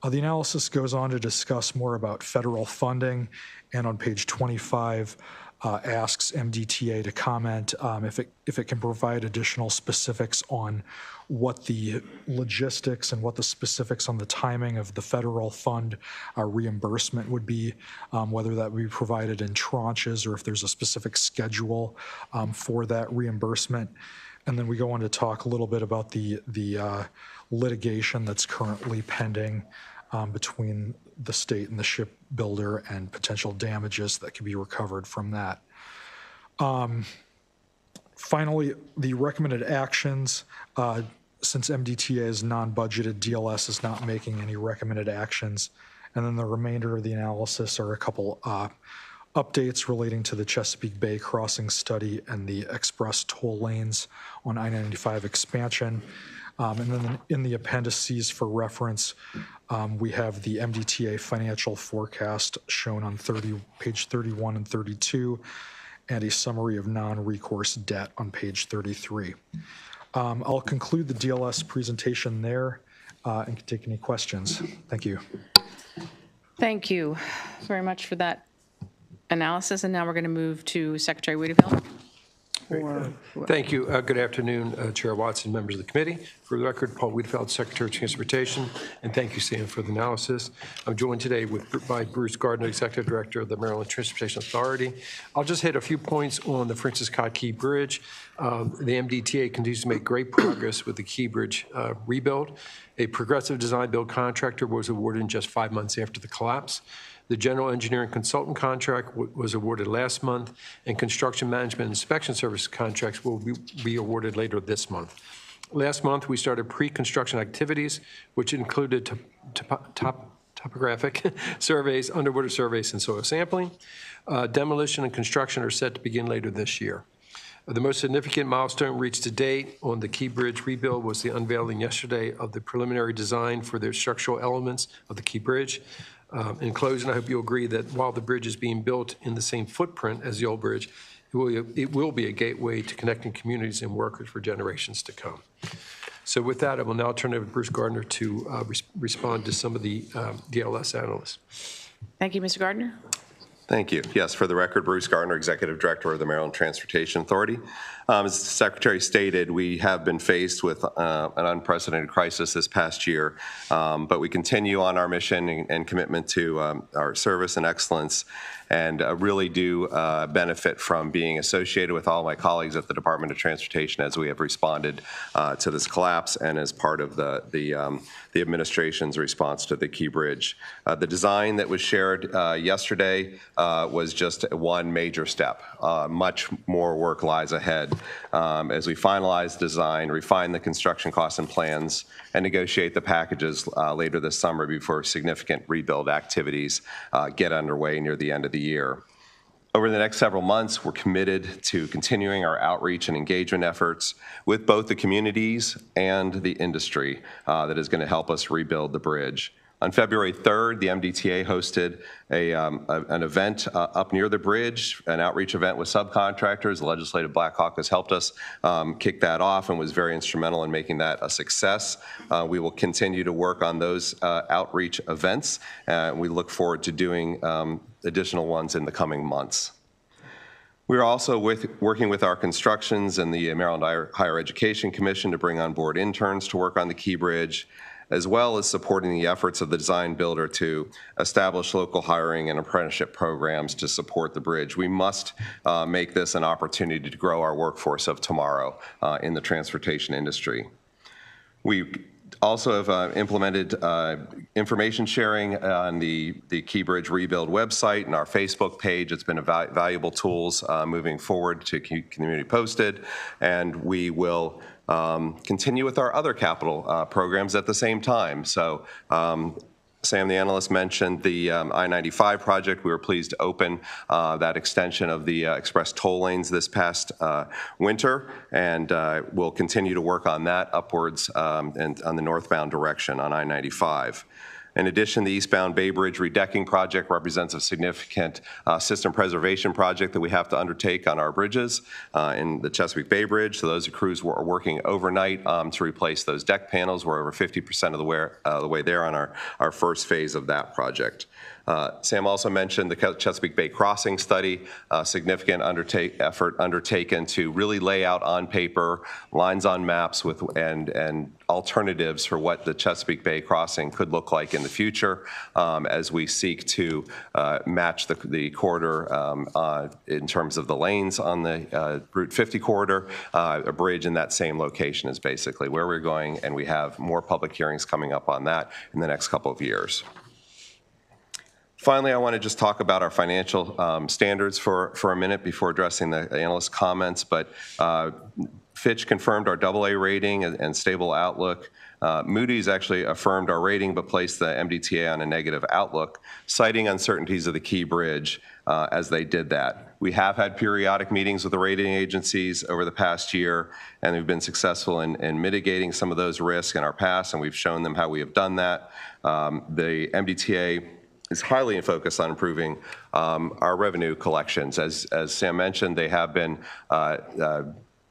The analysis goes on to discuss more about federal funding, and on page 25, asks MDTA to comment if it can provide additional specifics on what the logistics and what the specifics on the timing of the federal fund reimbursement would be, whether that would be provided in tranches or if there's a specific schedule for that reimbursement. And then we go on to talk a little bit about the litigation that's currently pending between the state and the shipbuilder and potential damages that can be recovered from that. Finally, the recommended actions, since MDTA is non-budgeted, DLS is not making any recommended actions. And then the remainder of the analysis are a couple updates relating to the Chesapeake Bay crossing study and the express toll lanes on I-95 expansion. And then in the appendices for reference, we have the MDTA financial forecast shown on page 31 and 32, and a summary of non-recourse debt on page 33. I'll conclude the DLS presentation there and can take any questions. Thank you. Thank you very much for that analysis. And now we're going to move to Secretary Wiedefield. Thank you. Good afternoon, Chair Watson, members of the committee. For the record, Paul Wiedefield, Secretary of Transportation, and thank you, Sam, for the analysis. I'm joined today by Bruce Gardner, Executive Director of the Maryland Transportation Authority. I'll just hit a few points on the Francis Scott Key Bridge. The MDTA continues to make great progress with the Key Bridge rebuild. A progressive design build contractor was awarded in just 5 months after the collapse. The general engineering consultant contract was awarded last month, and construction management and inspection service contracts will be awarded later this month. Last month, we started pre-construction activities, which included topographic surveys, underwater surveys, and soil sampling. Demolition and construction are set to begin later this year. The most significant milestone reached to date on the Key Bridge rebuild was the unveiling yesterday of the preliminary design for the structural elements of the Key Bridge. In closing, I hope you'll agree that while the bridge is being built in the same footprint as the old bridge, it will be a gateway to connecting communities and workers for generations to come. So with that, I will now turn it over to Bruce Gardner to respond to some of the DLS analysts. Thank you, Mr. Gardner. Thank you. Yes, for the record, Bruce Gardner, Executive Director of the Maryland Transportation Authority. As the Secretary stated, we have been faced with an unprecedented crisis this past year, but we continue on our mission and commitment to our service and excellence, and really do benefit from being associated with all my colleagues at the Department of Transportation as we have responded to this collapse and as part of the administration's response to the Key Bridge. The design that was shared yesterday was just one major step. Much more work lies ahead as we finalize design, refine the construction costs and plans, and negotiate the packages later this summer before significant rebuild activities get underway near the end of the year. Over the next several months, we're committed to continuing our outreach and engagement efforts with both the communities and the industry that is going to help us rebuild the bridge. On February 3rd, the MDTA hosted an event up near the bridge, an outreach event with subcontractors. The Legislative Black Caucus helped us kick that off and was very instrumental in making that a success. We will continue to work on those outreach events, and we look forward to doing additional ones in the coming months. We're also working with our constructions and the Maryland Higher Education Commission to bring on board interns to work on the Key Bridge, as well as supporting the efforts of the design builder to establish local hiring and apprenticeship programs to support the bridge. We must make this an opportunity to grow our workforce of tomorrow in the transportation industry. We also have implemented information sharing on the Key Bridge Rebuild website and our Facebook page. It's been a valuable tools moving forward to keep community posted, and we will continue with our other capital programs at the same time. So Sam, the analyst, mentioned the I-95 project. We were pleased to open that extension of the express toll lanes this past winter, and we'll continue to work on that upwards and on the northbound direction on I-95. In addition, the eastbound Bay Bridge redecking project represents a significant system preservation project that we have to undertake on our bridges in the Chesapeake Bay Bridge. So those crews were working overnight to replace those deck panels. We're over 50% of the way there on our first phase of that project. Sam also mentioned the Chesapeake Bay Crossing study, a significant effort undertaken to really lay out on paper, lines on maps with and alternatives for what the Chesapeake Bay Crossing could look like in the future as we seek to match the corridor in terms of the lanes on the Route 50 corridor. A bridge in that same location is basically where we're going, and we have more public hearings coming up on that in the next couple of years. Finally, I want to just talk about our financial standards for a minute before addressing the analyst comments. But Fitch confirmed our AA rating and stable outlook. Moody's actually affirmed our rating but placed the MDTA on a negative outlook, citing uncertainties of the Key Bridge as they did that. We have had periodic meetings with the rating agencies over the past year, and we've been successful in mitigating some of those risks in our past, and we've shown them how we have done that. The MDTA is highly focused on improving our revenue collections. As Sam mentioned, they have been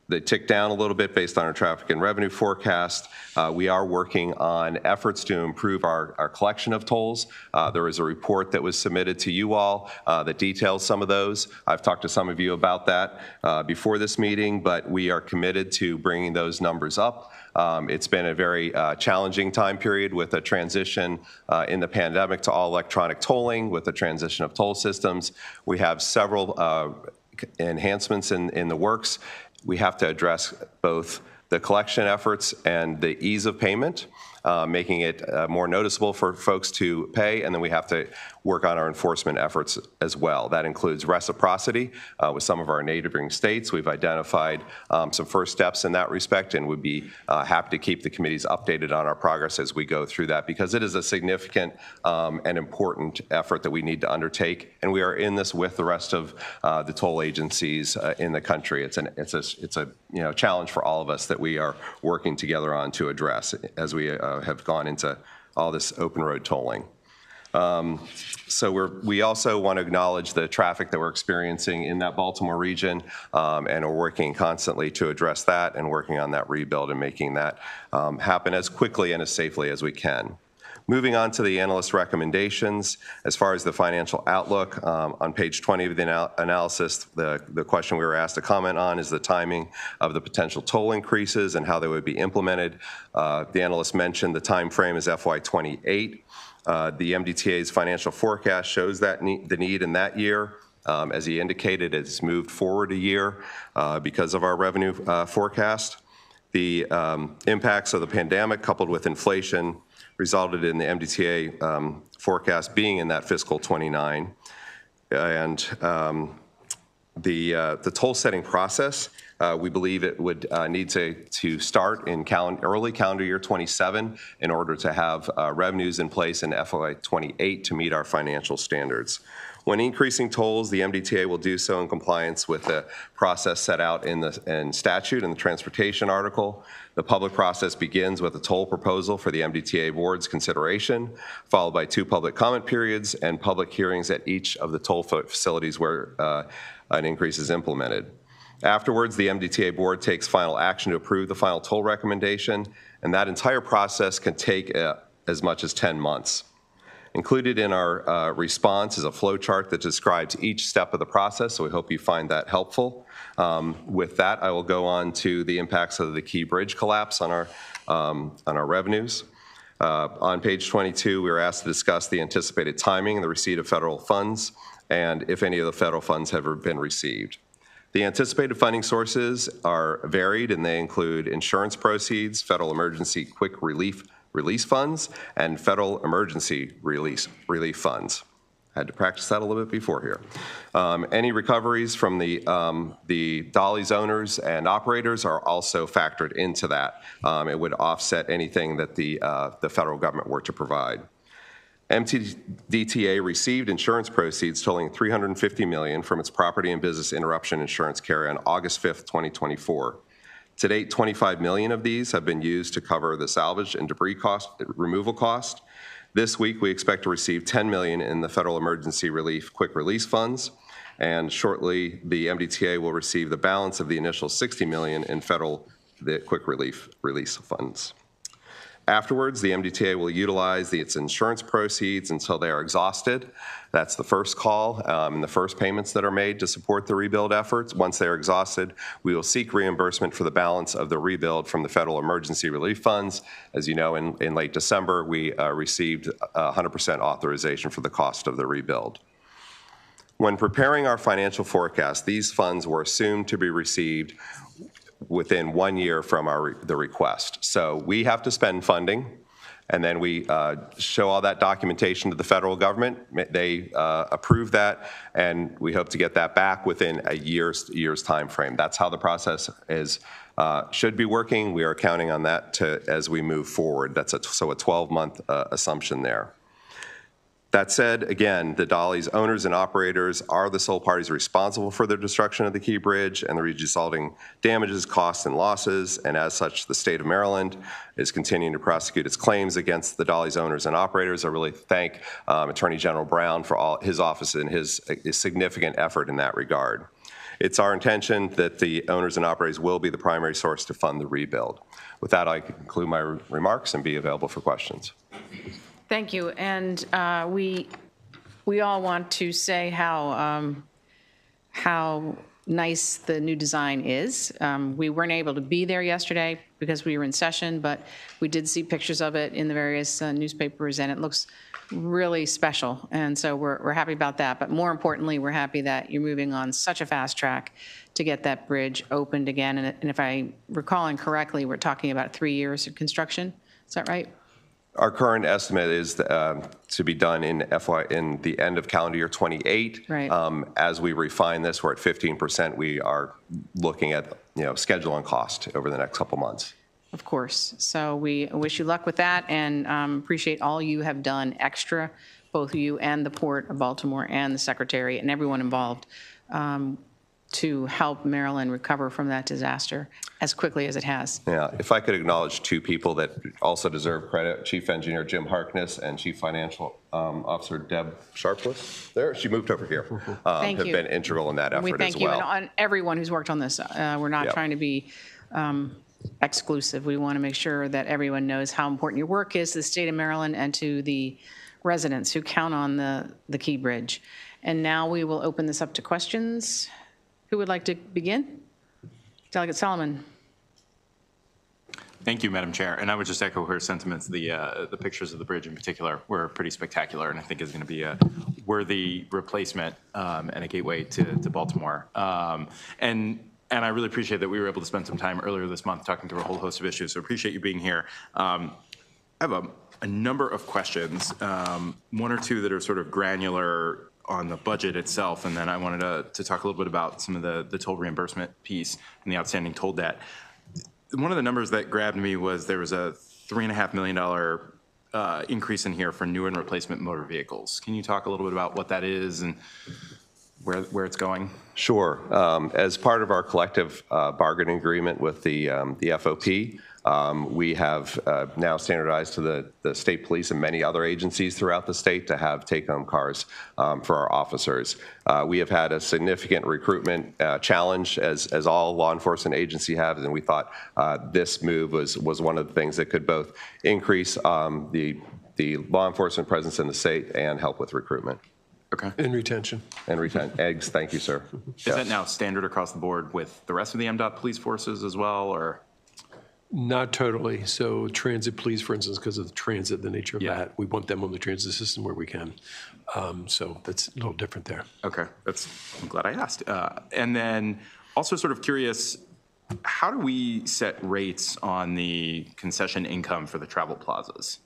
they ticked down a little bit based on our traffic and revenue forecast. We are working on efforts to improve our collection of tolls. There was a report that was submitted to you all that details some of those. I've talked to some of you about that before this meeting, but we are committed to bringing those numbers up. It's been a very challenging time period with a transition in the pandemic to all electronic tolling, with the transition of toll systems. We have several enhancements in the works. We have to address both the collection efforts and the ease of payment, making it more noticeable for folks to pay, and then we have to work on our enforcement efforts as well. That includes reciprocity with some of our neighboring states. We've identified some first steps in that respect, and would be happy to keep the committees updated on our progress as we go through that, because it is a significant and important effort that we need to undertake, and we are in this with the rest of the toll agencies in the country. It's a challenge for all of us that we are working together on to address as we have gone into all this open road tolling. So we also want to acknowledge the traffic that we're experiencing in that Baltimore region, and we're working constantly to address that and working on that rebuild and making that happen as quickly and as safely as we can. Moving on to the analyst recommendations, as far as the financial outlook, on page 20 of the analysis, the question we were asked to comment on is the timing of the potential toll increases and how they would be implemented. The analyst mentioned the time frame is FY28. The MDTA's financial forecast shows that the need in that year. As he indicated, it's moved forward a year because of our revenue forecast. The impacts of the pandemic coupled with inflation resulted in the MDTA forecast being in that fiscal 29. And the toll setting process, we believe it would need to start in early calendar year 27 in order to have revenues in place in FY28 to meet our financial standards. When increasing tolls, the MDTA will do so in compliance with the process set out in statute in the transportation article. The public process begins with a toll proposal for the MDTA board's consideration, followed by 2 public comment periods and public hearings at each of the toll facilities where an increase is implemented. Afterwards, the MDTA board takes final action to approve the final toll recommendation, and that entire process can take as much as 10 months. Included in our response is a flow chart that describes each step of the process, so we hope you find that helpful. With that, I will go on to the impacts of the Key Bridge collapse on our revenues. On page 22, we were asked to discuss the anticipated timing and the receipt of federal funds, and if any of the federal funds have been received. The anticipated funding sources are varied, and they include insurance proceeds, federal emergency quick release funds, and federal emergency relief funds. I had to practice that a little bit before here. Any recoveries from the Dolly's owners and operators are also factored into that. It would offset anything that the federal government were to provide. MTDTA received insurance proceeds totaling $350 million from its property and business interruption insurance carrier on August 5th, 2024. To date, $25 million of these have been used to cover the salvage and debris removal cost. This week, we expect to receive $10 million in the federal emergency relief quick release funds, and shortly, the MDTA will receive the balance of the initial $60 million in federal quick release funds. Afterwards, the MDTA will utilize its insurance proceeds until they are exhausted. That's the first call and the first payments that are made to support the rebuild efforts. Once they are exhausted, we will seek reimbursement for the balance of the rebuild from the federal emergency relief funds. As you know, in late December, we received 100% authorization for the cost of the rebuild. When preparing our financial forecast, these funds were assumed to be received within 1 year from the request. So we have to spend funding, and then we show all that documentation to the federal government. They approve that, and we hope to get that back within a year's time frame. That's how the process should be working. We are counting on that as we move forward. That's a 12-month assumption there. That said, again, the Dolly's owners and operators are the sole parties responsible for the destruction of the Key Bridge and the resulting damages, costs, and losses, and as such, the state of Maryland is continuing to prosecute its claims against the Dolly's owners and operators. I really thank Attorney General Brown for his office and his significant effort in that regard. It's our intention that the owners and operators will be the primary source to fund the rebuild. With that, I conclude my remarks and be available for questions. Thank you. And we all want to say how nice the new design is. We weren't able to be there yesterday because we were in session, but we did see pictures of it in the various newspapers, and it looks really special. And so we're happy about that. But more importantly, we're happy that you're moving on such a fast track to get that bridge opened again. And if I'm recalling correctly, we're talking about 3 years of construction. Is that right? Our current estimate is to be done in the end of calendar year 28. Right. As we refine this, we're at 15%. We are looking at schedule and cost over the next couple months. Of course. So we wish you luck with that, and appreciate all you have done extra, both you and the Port of Baltimore and the Secretary and everyone involved, to help Maryland recover from that disaster as quickly as it has. Yeah, if I could acknowledge 2 people that also deserve credit, Chief Engineer Jim Harkness and Chief Financial Officer Deb Sharpless. There, she moved over here. Thank have you. been integral in that effort We thank as you, well. and everyone who's worked on this. We're not trying to be exclusive. We want to make sure that everyone knows how important your work is to the state of Maryland and to the residents who count on the Key Bridge. And now we will open this up to questions. Who would like to begin? Delegate Solomon. Thank you, Madam Chair. And I would just echo her sentiments. The pictures of the bridge in particular were pretty spectacular, and I think is going to be a worthy replacement and a gateway to Baltimore. And I really appreciate that we were able to spend some time earlier this month talking through a whole host of issues. So appreciate you being here. I have a number of questions, 1 or 2 that are sort of granular on the budget itself, and then I wanted to talk a little bit about some of the toll reimbursement piece and the outstanding toll debt. One of the numbers that grabbed me was there was a $3.5 million increase in here for new and replacement motor vehicles. Can you talk a little bit about what that is and where it's going? Sure. As part of our collective bargaining agreement with the FOP, we have now standardized to the state police and many other agencies throughout the state to have take-home cars for our officers. We have had a significant recruitment challenge, as all law enforcement agencies have, and we thought this move was one of the things that could both increase the law enforcement presence in the state and help with recruitment. Okay. And retention. And retention. Eggs, thank you, sir. Is that now standard across the board with the rest of the MDOT police forces as well, or? Not totally. So transit police, for instance, because of the transit, the nature of Yeah. that, we want them on the transit system where we can. So that's a little different there. Okay, I'm glad I asked. And then also sort of curious, how do we set rates on the concession income for the travel plazas?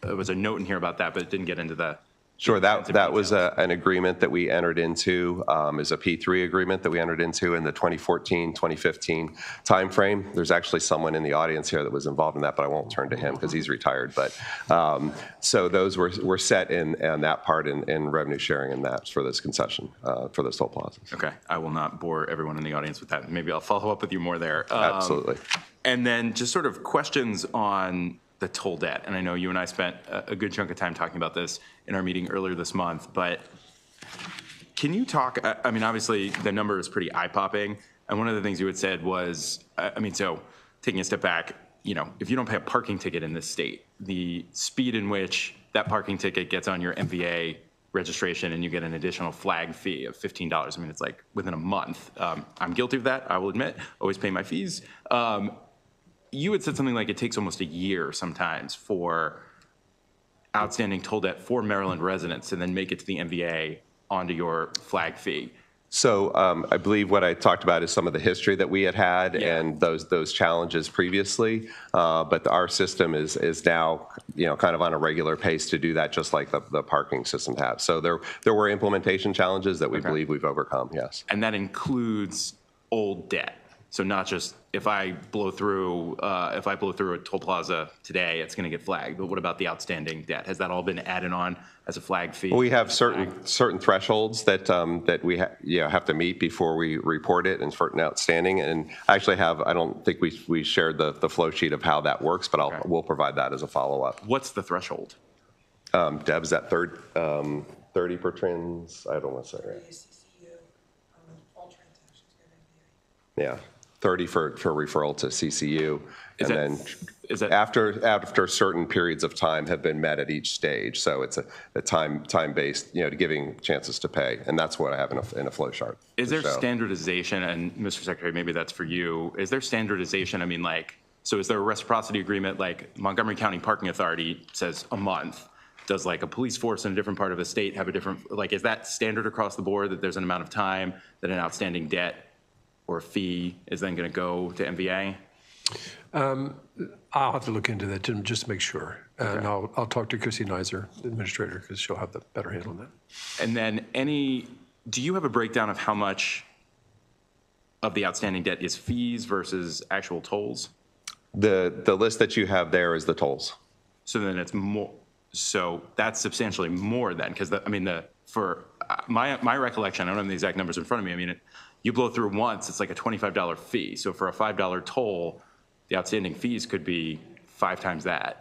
There was a note in here about that, but it didn't get into the. Sure, that was an agreement that we entered into, is a P3 agreement that we entered into in the 2014-2015 timeframe. There's actually someone in the audience here that was involved in that, but I won't turn to him because he's retired. But so those were set in that part in revenue sharing and that for this concession, for those toll plazas. Okay, I will not bore everyone in the audience with that. Maybe I'll follow up with you more there. Absolutely. And then just sort of questions on the toll debt. And I know you and I spent a good chunk of time talking about this in our meeting earlier this month, but can you talk, I mean, obviously the number is pretty eye-popping. And one of the things you had said was, so taking a step back, if you don't pay a parking ticket in this state, the speed in which that parking ticket gets on your MVA registration and you get an additional flag fee of $15. I mean, it's like within a month. I'm guilty of that, I will admit, always pay my fees. You had said something like it takes almost a year sometimes for outstanding toll debt for Maryland residents to then make it to the MVA onto your flag fee. So I believe what I talked about is some of the history that we had Yeah. and those challenges previously. But our system is now kind of on a regular pace to do that, just like the parking system has. So there were implementation challenges that we believe we've overcome. Yes. And that includes old debt. So not just if I blow through a toll plaza today, it's going to get flagged. But what about the outstanding debt? Has that all been added on as a flag fee? Well, we have certain thresholds that we have to meet before we report it and certain outstanding. And I actually I don't think we shared the flow sheet of how that works, but we'll provide that as a follow-up. What's the threshold? Deb, is that 30 per trans? I don't want to say right. Yeah. 30 for referral to CCU, after certain periods of time have been met at each stage. So it's a time-based, giving chances to pay, and that's what I have in a flow chart. Is there standardization? And Mr. Secretary, maybe that's for you. Is there standardization? I mean, so is there a reciprocity agreement? Like Montgomery County Parking Authority says a month. Does like a police force in a different part of the state have a different? Is that standard across the board that there's an amount of time that an outstanding debt or a fee is then going to go to MVA? I'll have to look into that just to make sure. And I'll talk to Chrissy Nizer, the administrator, because she'll have the better handle on that. And then do you have a breakdown of how much of the outstanding debt is fees versus actual tolls? The list that you have there is the tolls. So then it's more. So that's substantially more then, because for my recollection, I don't have the exact numbers in front of me. You blow through once, it's like a $25 fee. So for a $5 toll, the outstanding fees could be 5 times that.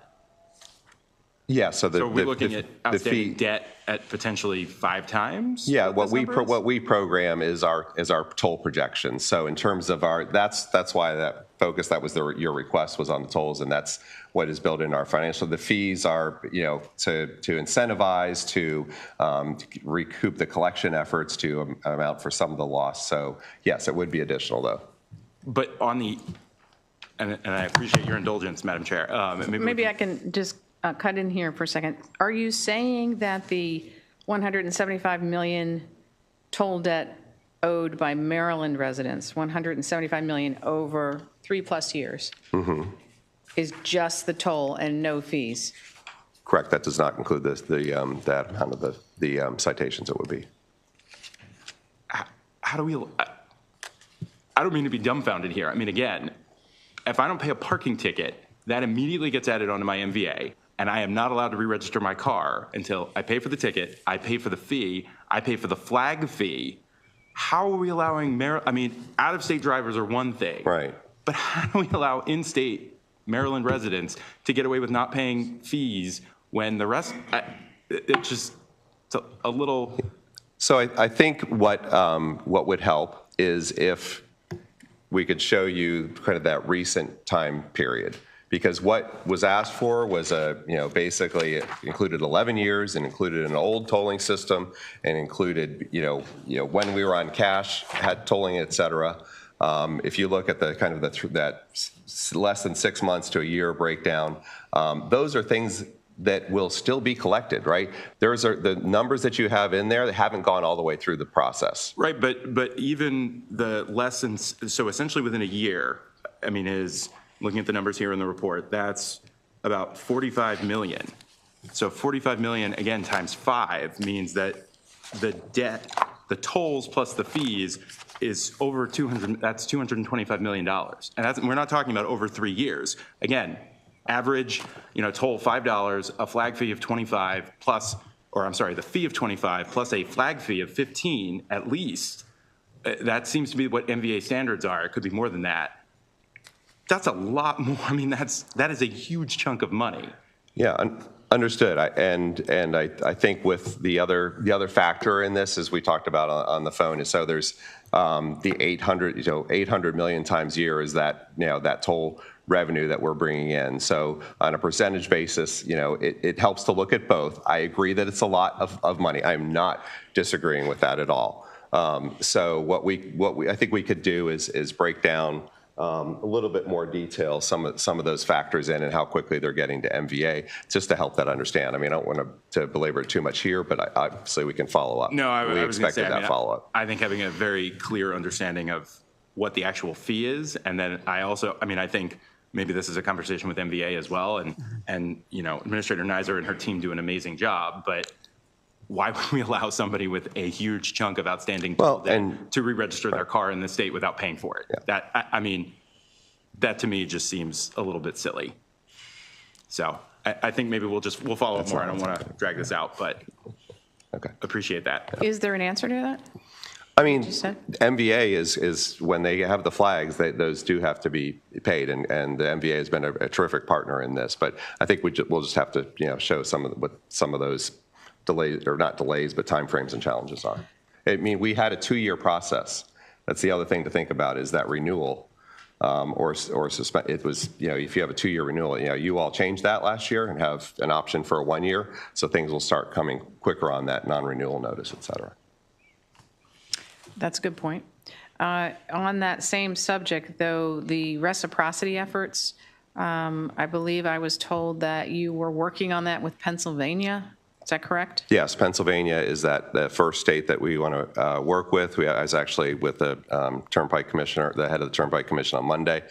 Yeah. So we're looking at outstanding debt at potentially 5 times. Yeah. What we program is our toll projection. So in terms of that's why that focus your request was on the tolls, and that's what is built in our financial. The fees are to incentivize, to recoup the collection efforts, to amount for some of the loss. So yes, it would be additional though. But and I appreciate your indulgence, Madam Chair. Maybe I can just cut in here for a second. Are you saying that the $175 million toll debt owed by Maryland residents, $175 million over 3+ years, is just the toll and no fees? Correct. That does not include that amount of the citations it would be. How do we? I don't mean to be dumbfounded here. Again, if I don't pay a parking ticket, that immediately gets added onto my MVA. and I am not allowed to re-register my car until I pay for the ticket, I pay for the fee, I pay for the flag fee. How are we allowing, out-of-state drivers are one thing. Right. But how do we allow in-state Maryland residents to get away with not paying fees when the rest, it's a little. So I think what would help is if we could show you kind of that recent time period. Because what was asked for was basically it included 11 years and included an old tolling system and included, when we were on cash, had tolling, et cetera. If you look at the kind of that less than 6 months to a year breakdown, those are things that will still be collected, right? Those are the numbers that you have in there that haven't gone all the way through the process. Right, but even the lessons, so essentially within a year, is looking at the numbers here in the report, that's about 45 million. So 45 million, again, times 5 means that the debt, the tolls plus the fees is over 200, that's $225 million. And we're not talking about over 3 years. Again, average, toll $5, a flag fee of 25 plus, the fee of 25 plus a flag fee of 15 at least. That seems to be what MVA standards are. It could be more than that. That's a lot more. That is a huge chunk of money. Yeah, understood. I think with the other factor in this, as we talked about on the phone, is so there's the 800 million times year is that that toll revenue that we're bringing in. So on a percentage basis, it helps to look at both. I agree that it's a lot of money. I'm not disagreeing with that at all. So what I think we could do is break down a little bit more detail, some of those factors in and how quickly they're getting to MVA, just to help that understand. I don't want to belabor it too much here, but obviously we can follow up. No, I was going to say, that follow up. I think having a very clear understanding of what the actual fee is, and then I think maybe this is a conversation with MVA as well, and Administrator Neiser and her team do an amazing job, but why would we allow somebody with a huge chunk of outstanding debt to re-register their car in the state without paying for it? Yeah. That to me just seems a little bit silly. So I think maybe we'll follow up more. I don't want to drag this out, but appreciate that. Is there an answer to that? MVA is when they have the flags, those do have to be paid, and the MVA has been a terrific partner in this. But I think we'll just have to show what some of those delays, or not delays, but timeframes and challenges are. We had a 2-year process. That's the other thing to think about, is that renewal or suspend. It was, if you have a 2-year renewal, you all changed that last year and have an option for a 1 year, so things will start coming quicker on that non-renewal notice, et cetera. That's a good point. On that same subject, though, the reciprocity efforts, I believe I was told that you were working on that with Pennsylvania. Is that correct? Yes, Pennsylvania is the first state that we want to work with. I was actually with the Turnpike Commissioner, the head of the Turnpike Commission on Monday.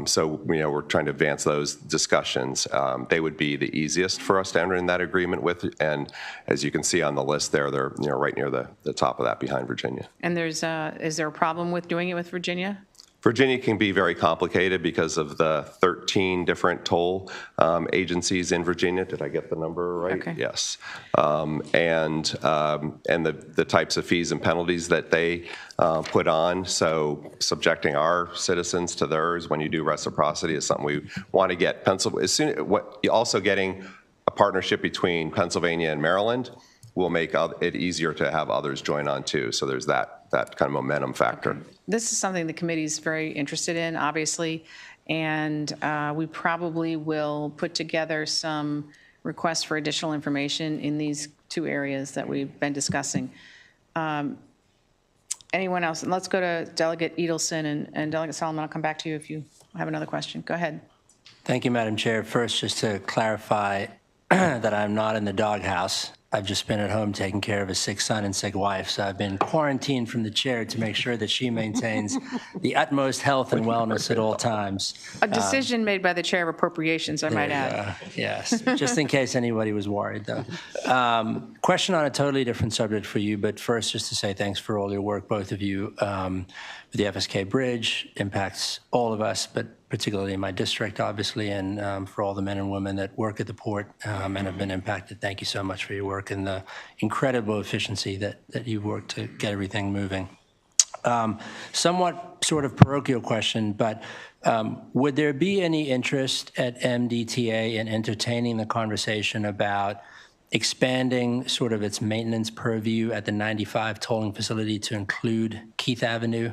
So we're trying to advance those discussions. They would be the easiest for us to enter in that agreement with, and as you can see on the list there, they're right near the top of that behind Virginia. And is there a problem with doing it with Virginia? Virginia can be very complicated because of the 13 different toll agencies in Virginia. Did I get the number right? Okay. Yes. And the types of fees and penalties that they put on. So subjecting our citizens to theirs when you do reciprocity is something we want to get. Also getting a partnership between Pennsylvania and Maryland will make it easier to have others join on too. So there's that kind of momentum factor. Okay. This is something the committee is very interested in, obviously, and we probably will put together some requests for additional information in these 2 areas that we've been discussing. Anyone else? And let's go to Delegate Edelson and Delegate Solomon. I'll come back to you if you have another question. Go ahead. Thank you, Madam Chair. First, just to clarify that I'm not in the doghouse. I've just been at home taking care of a sick son and sick wife, so I've been quarantined from the chair to make sure that she maintains the utmost health and wellness at all times. A decision made by the Chair of Appropriations, I might add. Yes, just in case anybody was worried, though. Question on a totally different subject for you, but first, just to say thanks for all your work, both of you. The FSK Bridge impacts all of us, but particularly my district, obviously, and for all the men and women that work at the port and have been impacted. Thank you so much for your work and the incredible efficiency that you've worked to get everything moving. Somewhat sort of parochial question, but would there be any interest at MDTA in entertaining the conversation about expanding sort of its maintenance purview at the 95 tolling facility to include Keith Avenue?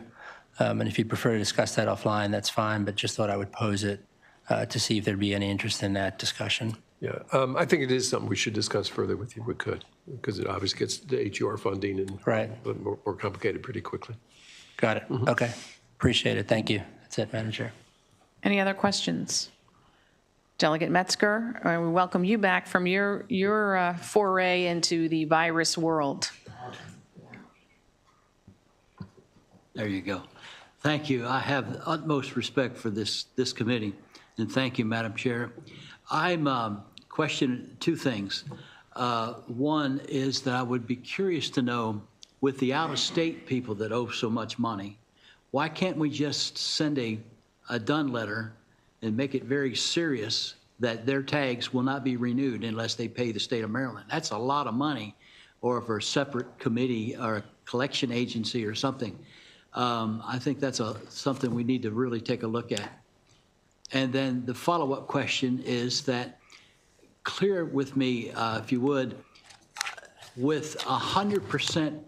And if you'd prefer to discuss that offline, that's fine, but just thought I would pose it to see if there'd be any interest in that discussion. Yeah, I think it is something we should discuss further with you. We could, because it obviously gets the HUR funding and more complicated pretty quickly. Got it. Okay. Appreciate it. Thank you. That's it, Madam Chair. Any other questions? Delegate Metzger, we welcome you back from your foray into the virus world. There you go. Thank you. I have the utmost respect for this committee, and thank you, Madam Chair. I'm questioning two things. One is that I would be curious to know, with the out-of-state people that owe so much money, why can't we just send a done letter and make it very serious that their tags will not be renewed unless they pay the state of Maryland? That's a lot of money, or for a separate committee or a collection agency or something. I think that's something we need to really take a look at. And then the follow-up question is that, clear with me, if you would, with 100%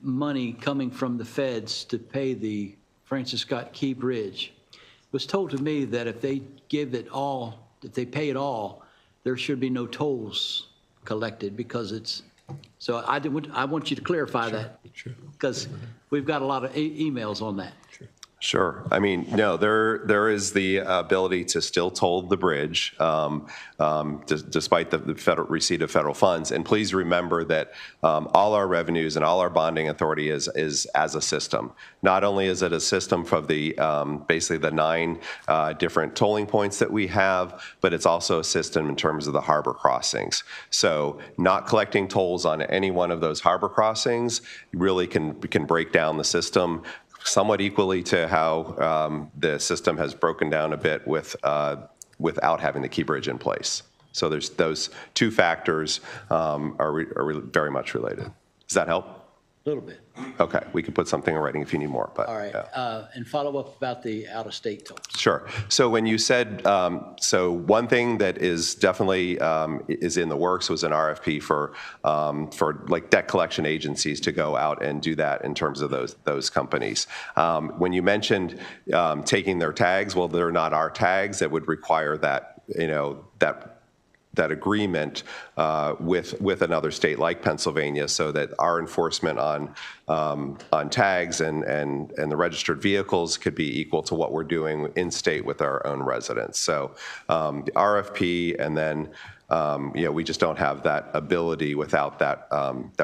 money coming from the feds to pay the Francis Scott Key Bridge, it was told to me that if they give it all, if they pay it all, there should be no tolls collected because it's. So I want you to clarify that, because we've got a lot of emails on that. Sure. I mean, no, there is the ability to still toll the bridge despite the receipt of federal funds. And please remember that all our revenues and all our bonding authority is as a system. Not only is it a system for the basically the 9 different tolling points that we have, but it's also a system in terms of the harbor crossings. So not collecting tolls on any one of those harbor crossings really can break down the system somewhat equally to how the system has broken down a bit without having the Key Bridge in place. So there's those two factors are very much related. Does that help? A little bit. Okay, we can put something in writing if you need more. But all right, yeah. And follow up about the out-of-state tolls. Sure. So when you said, so one thing that is definitely is in the works was an RFP for like debt collection agencies to go out and do that in terms of those companies. When you mentioned taking their tags, well, they're not our tags. That would require that, that agreement with another state like Pennsylvania, so that our enforcement on tags and the registered vehicles could be equal to what we're doing in state with our own residents. So the RFP, and then we just don't have that ability without that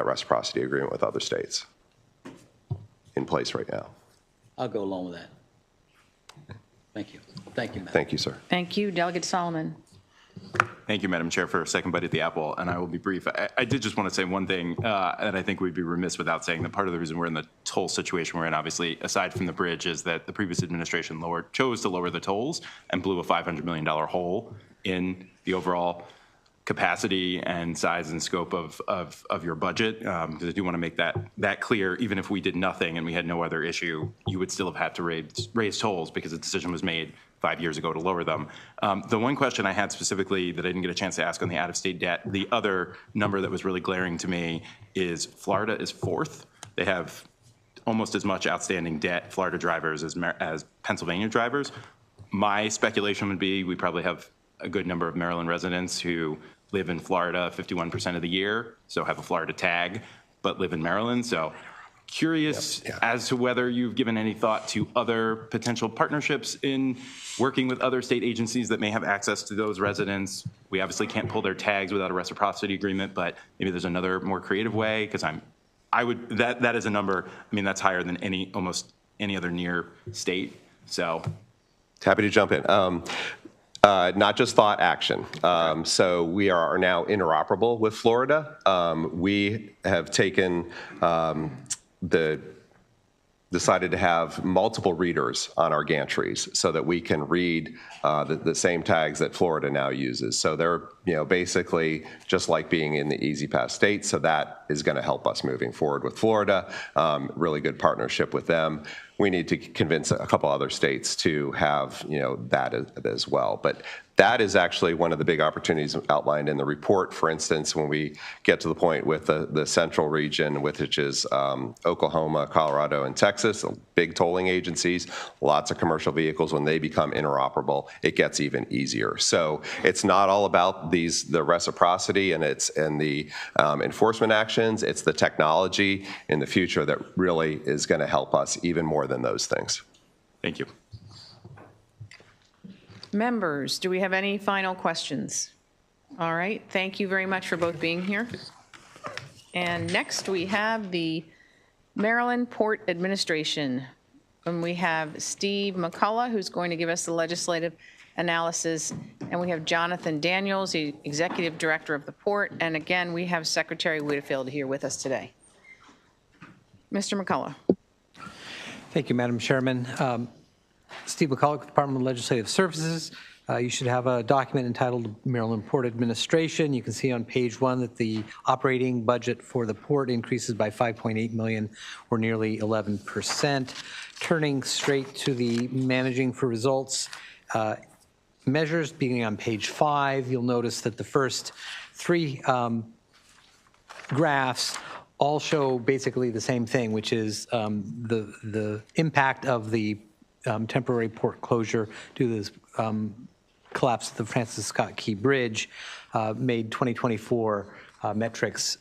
reciprocity agreement with other states in place right now. I'll go along with that. Thank you. Thank you, Madam. Thank you, sir. Thank you, Delegate Solomon. Thank you, Madam Chair, for a second bite at the apple, and I will be brief. I did just want to say one thing, and I think we'd be remiss without saying that part of the reason we're in the toll situation we're in, obviously, aside from the bridge, is that the previous administration chose to lower the tolls and blew a $500 million hole in the overall capacity and size and scope of your budget. Because I do want to make that clear. Even if we did nothing and we had no other issue, you would still have had to raise tolls because the decision was made 5 years ago to lower them. The one question I had specifically that I didn't get a chance to ask on the out-of-state debt, the other number that was really glaring to me is Florida is 4th. They have almost as much outstanding debt, Florida drivers, as Pennsylvania drivers. My speculation would be we probably have a good number of Maryland residents who live in Florida 51% of the year, so have a Florida tag, but live in Maryland. So Curious as to whether you've given any thought to other potential partnerships in working with other state agencies that may have access to those residents. We obviously can't pull their tags without a reciprocity agreement, but maybe there's another more creative way, because that is a number, I mean, that's higher than almost any other near state, so. Happy to jump in. Not just thought, action. So we are now interoperable with Florida. We have taken decided to have multiple readers on our gantries so that we can read the same tags that Florida now uses. So they're basically just like being in the Easy Pass state. So that is going to help us moving forward with Florida. Really good partnership with them. We need to convince a couple other states to have that as well. But that is actually one of the big opportunities outlined in the report. For instance, when we get to the point with the central region, which is Oklahoma, Colorado, and Texas, big tolling agencies, lots of commercial vehicles, when they become interoperable, it gets even easier. So it's not all about the reciprocity and the enforcement actions. It's the technology in the future that really is going to help us even more than those things. Thank you. Members, do we have any final questions? All right, thank you very much for both being here. And next we have the Maryland Port Administration. And we have Steve McCullough, who's going to give us the legislative analysis. And we have Jonathan Daniels, the Executive Director of the Port. And again, we have Secretary Whitfield here with us today. Mr. McCullough. Thank you, Madam Chairman. Steve McCullough, Department of Legislative Services. You should have a document entitled Maryland Port Administration. You can see on page 1 that the operating budget for the port increases by $5.8 million, or nearly 11%. Turning straight to the managing for results measures, beginning on page 5, you'll notice that the first 3 graphs all show basically the same thing, which is the impact of the temporary port closure due to this collapse of the Francis Scott Key Bridge made 2024 metrics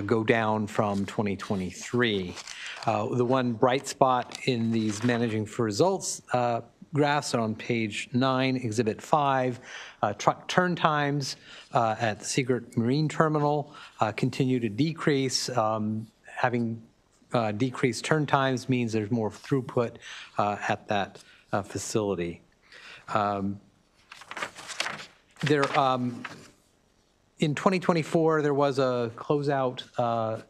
go down from 2023. The one bright spot in these managing for results graphs are on page 9, Exhibit 5. Truck turn times at the Secret Marine Terminal continue to decrease. Having decreased turn times means there's more throughput at that facility. In 2024, there was a closeout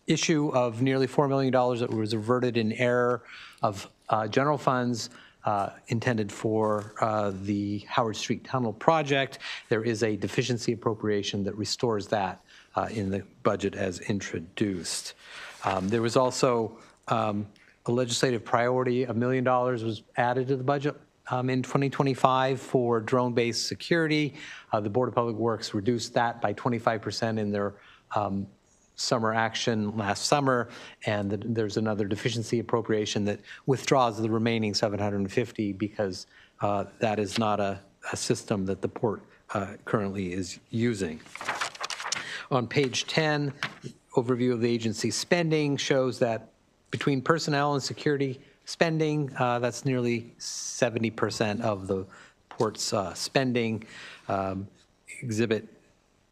issue of nearly $4 million that was reverted in error of general funds intended for the Howard Street Tunnel project. There is a deficiency appropriation that restores that in the budget as introduced. There was also a legislative priority. $1 million was added to the budget in 2025 for drone-based security. The Board of Public Works reduced that by 25% in their summer action last summer, and there's another deficiency appropriation that withdraws the remaining 750 because that is not a system that the port currently is using. On page 10, overview of the agency spending shows that between personnel and security spending, that's nearly 70% of the port's spending. Exhibit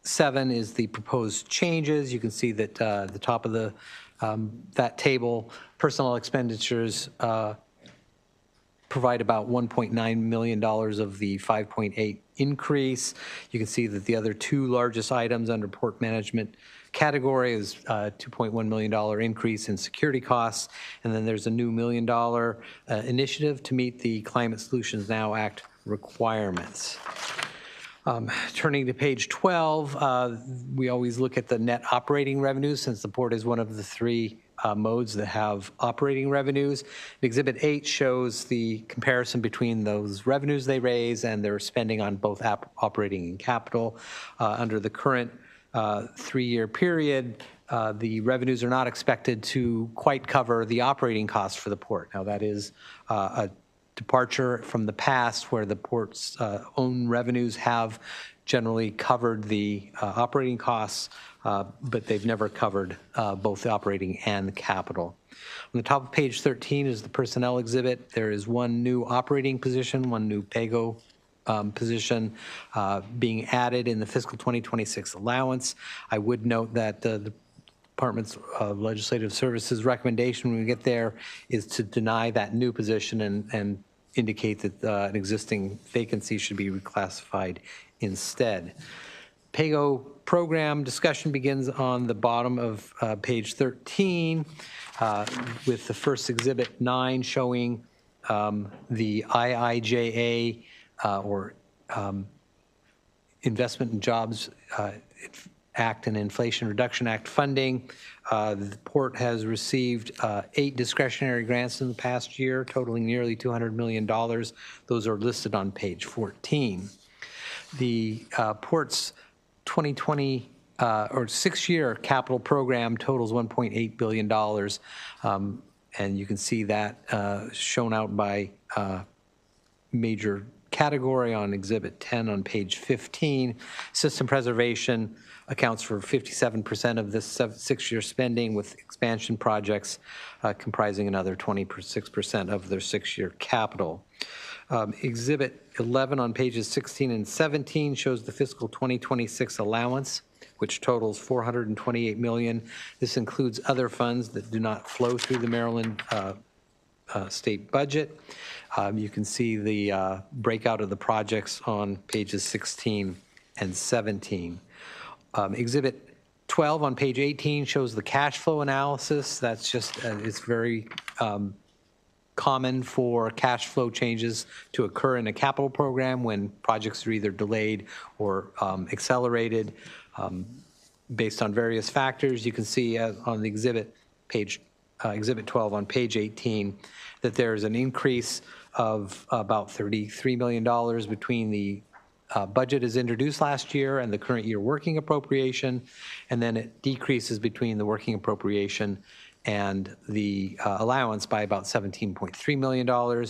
7 is the proposed changes. You can see that the top of that table, personnel expenditures provide about $1.9 million of the 5.8 increase. You can see that the other 2 largest items under port management category is $2.1 million increase in security costs, and then there's a new $1 million initiative to meet the Climate Solutions Now Act requirements. Turning to page 12, we always look at the net operating revenues since the port is one of the 3 modes that have operating revenues. Exhibit 8 shows the comparison between those revenues they raise and their spending on both operating and capital. Under the current 3-year period, the revenues are not expected to quite cover the operating costs for the port. Now, that is a departure from the past where the port's own revenues have generally covered the operating costs, but they've never covered both the operating and the capital. On the top of page 13 is the personnel exhibit. There is one new operating position, one new PAYGO position being added in the fiscal 2026 allowance. I would note that the Department's Legislative Services recommendation when we get there is to deny that new position and indicate that an existing vacancy should be reclassified instead. PAYGO program discussion begins on the bottom of page 13 with the first exhibit 9 showing the IIJA or Investment in Jobs Act and Inflation Reduction Act funding. The port has received 8 discretionary grants in the past year, totaling nearly $200 million. Those are listed on page 14. The port's 2020 or 6-year capital program totals $1.8 billion. And you can see that shown out by major category on Exhibit 10 on page 15. System preservation accounts for 57% of this 6-year spending, with expansion projects comprising another 26% of their 6-year capital. Exhibit 11 on pages 16 and 17 shows the fiscal 2026 allowance, which totals $428 million. This includes other funds that do not flow through the Maryland state budget. You can see the breakout of the projects on pages 16 and 17. Exhibit 12 on page 18 shows the cash flow analysis. That's just, it's very common for cash flow changes to occur in a capital program when projects are either delayed or accelerated based on various factors. You can see on the exhibit page, Exhibit 12 on page 18, that there's an increase of about $33 million between the budget as introduced last year and the current year working appropriation, and then it decreases between the working appropriation and the allowance by about $17.3 million.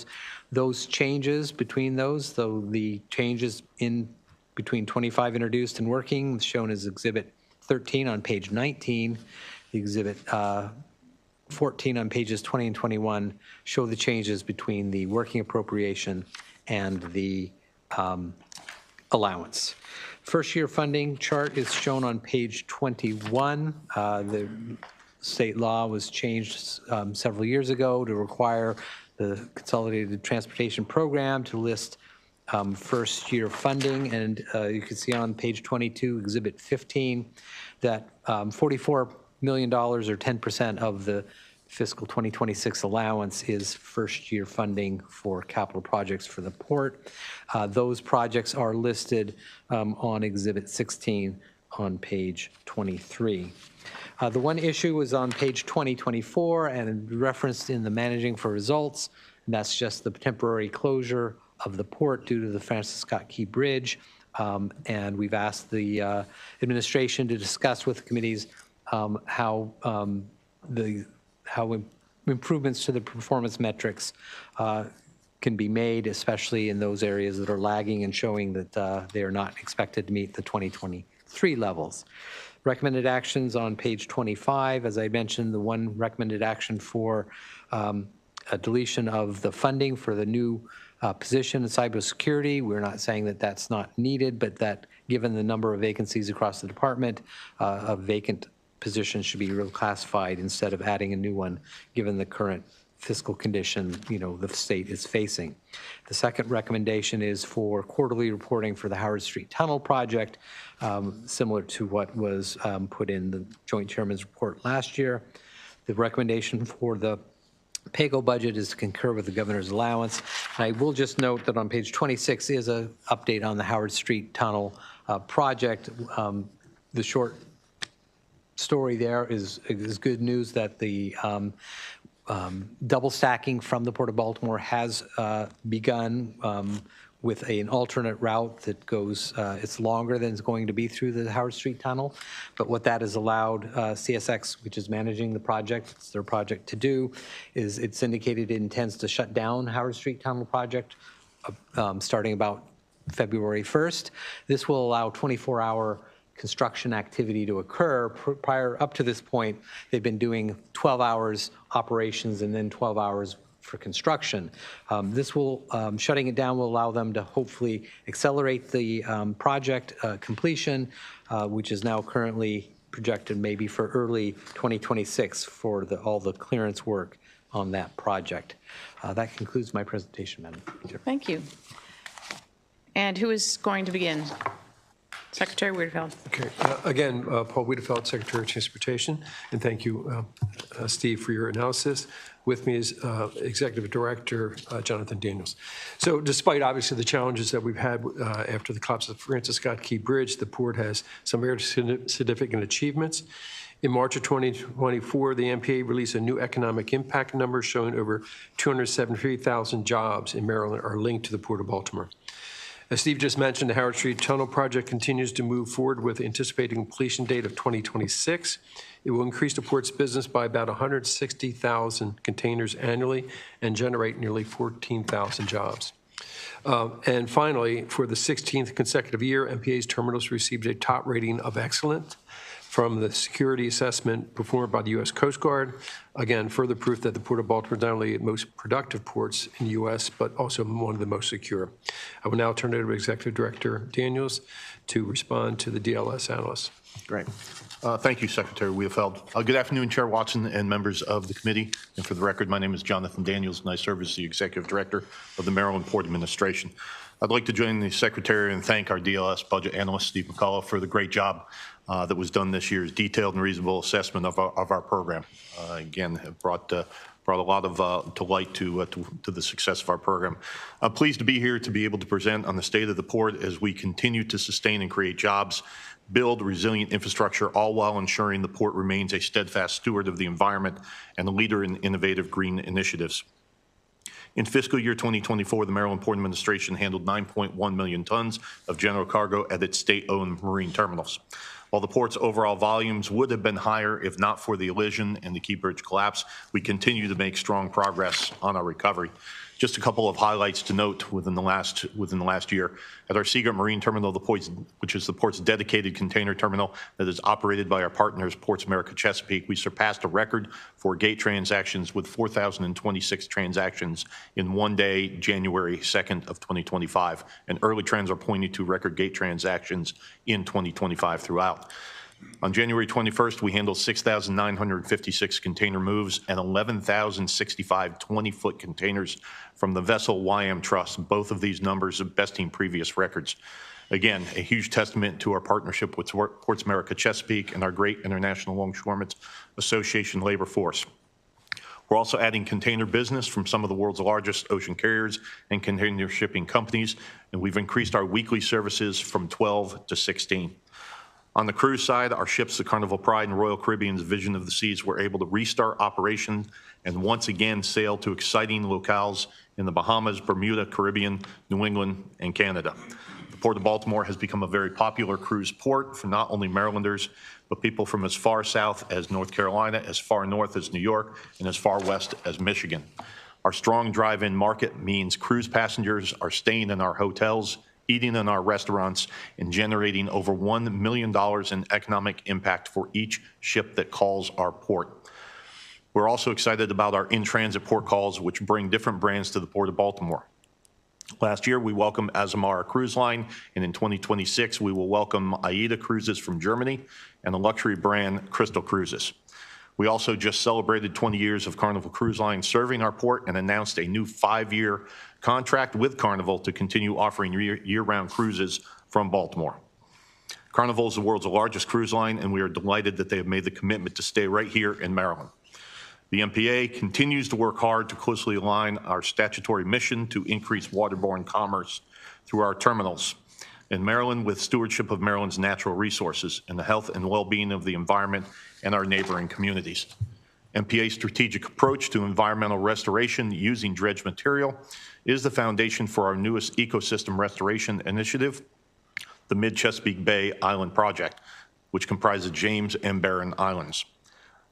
Those changes between those, though the changes in between 25 introduced and working, shown as Exhibit 13 on page 19, the Exhibit 14 on pages 20 and 21 show the changes between the working appropriation and the allowance. First year funding chart is shown on page 21. The state law was changed several years ago to require the Consolidated Transportation Program to list first year funding, and you can see on page 22, Exhibit 15, that $44 million or 10% of the fiscal 2026 allowance is first year funding for capital projects for the port. Those projects are listed on Exhibit 16 on page 23. The one issue is on page 2024 and referenced in the managing for results, and that's just the temporary closure of the port due to the Francis Scott Key Bridge. And we've asked the administration to discuss with the committees how improvements to the performance metrics can be made, especially in those areas that are lagging and showing that they are not expected to meet the 2023 levels. Recommended actions on page 25, as I mentioned, the one recommended action for a deletion of the funding for the new position in cybersecurity. We're not saying that that's not needed, but that given the number of vacancies across the department, a vacant position should be reclassified instead of adding a new one, given the current fiscal condition, the state is facing. The second recommendation is for quarterly reporting for the Howard Street Tunnel project, similar to what was put in the Joint Chairman's report last year. The recommendation for the PAYGO budget is to concur with the governor's allowance. And I will just note that on page 26 is an update on the Howard Street Tunnel project. The short story there is good news that the double stacking from the Port of Baltimore has begun. with an alternate route that goes, it's longer than it's going to be through the Howard Street Tunnel. But what that has allowed CSX, which is managing the project, it's their project to do, is it's indicated it intends to shut down Howard Street Tunnel project starting about February 1st. This will allow 24-hour construction activity to occur. Prior up to this point, they've been doing 12 hours operations and then 12 hours for construction. Shutting it down will allow them to hopefully accelerate the project completion, which is now currently projected maybe for early 2026 for all the clearance work on that project. That concludes my presentation, Madam Chair. Thank you. And who is going to begin? Secretary Wiedefeld. Okay. Again, Paul Wiedefeld, Secretary of Transportation, and thank you, Steve, for your analysis. With me is Executive Director Jonathan Daniels. So despite obviously the challenges that we've had after the collapse of the Francis Scott Key Bridge, the port has some very significant achievements. In March of 2024, the MPA released a new economic impact number showing over 273,000 jobs in Maryland are linked to the Port of Baltimore. As Steve just mentioned, the Howard Street Tunnel project continues to move forward with anticipated completion date of 2026. It will increase the port's business by about 160,000 containers annually and generate nearly 14,000 jobs. And finally, for the 16th consecutive year, MPA's terminals received a top rating of excellent from the security assessment performed by the U.S. Coast Guard. Again, further proof that the Port of Baltimore is not only the most productive ports in the U.S., but also one of the most secure. I will now turn it over to Executive Director Daniels to respond to the DLS analysts. Great. Thank you, Secretary Wiedefeld. Good afternoon, Chair Watson and members of the committee. And for the record, my name is Jonathan Daniels, and I serve as the Executive Director of the Maryland Port Administration. I'd like to join the Secretary and thank our DLS budget analyst, Steve McCullough, for the great job that was done this year's detailed and reasonable assessment of our program. Again, it brought a lot of to light to the success of our program. I'm pleased to be here to be able to present on the state of the port as we continue to sustain and create jobs, build resilient infrastructure, all while ensuring the port remains a steadfast steward of the environment and a leader in innovative green initiatives. In fiscal year 2024, the Maryland Port Administration handled 9.1 million tons of general cargo at its state-owned marine terminals. While the port's overall volumes would have been higher if not for the elision and the Key Bridge collapse, we continue to make strong progress on our recovery. Just a couple of highlights to note within the last year. At our Seagirt Marine Terminal, which is the port's dedicated container terminal that is operated by our partners, Ports America Chesapeake, we surpassed a record for gate transactions with 4,026 transactions in one day, January 2nd of 2025. And early trends are pointing to record gate transactions in 2025 throughout. On January 21st, we handled 6,956 container moves and 11,065 20-foot containers from the vessel YM Trust. Both of these numbers besting previous records. Again, a huge testament to our partnership with Ports America Chesapeake and our great International Longshoremen's Association labor force. We're also adding container business from some of the world's largest ocean carriers and container shipping companies, and we've increased our weekly services from 12 to 16. On the cruise side, our ships, the Carnival Pride and Royal Caribbean's Vision of the Seas, were able to restart operations and once again sail to exciting locales in the Bahamas, Bermuda, Caribbean, New England, and Canada. The Port of Baltimore has become a very popular cruise port for not only Marylanders, but people from as far south as North Carolina, as far north as New York, and as far west as Michigan. Our strong drive-in market means cruise passengers are staying in our hotels, eating in our restaurants, and generating over $1 million in economic impact for each ship that calls our port. We're also excited about our in-transit port calls, which bring different brands to the Port of Baltimore. Last year, we welcomed Azamara Cruise Line, and in 2026, we will welcome AIDA Cruises from Germany and the luxury brand Crystal Cruises. We also just celebrated 20 years of Carnival Cruise Line serving our port and announced a new 5-year contract with Carnival to continue offering year-round cruises from Baltimore. Carnival is the world's largest cruise line, and we are delighted that they have made the commitment to stay right here in Maryland. The MPA continues to work hard to closely align our statutory mission to increase waterborne commerce through our terminals in Maryland with stewardship of Maryland's natural resources and the health and well-being of the environment and our neighboring communities. MPA's strategic approach to environmental restoration using dredged material is the foundation for our newest ecosystem restoration initiative, the Mid-Chesapeake Bay Island Project, which comprises James and Barren Islands.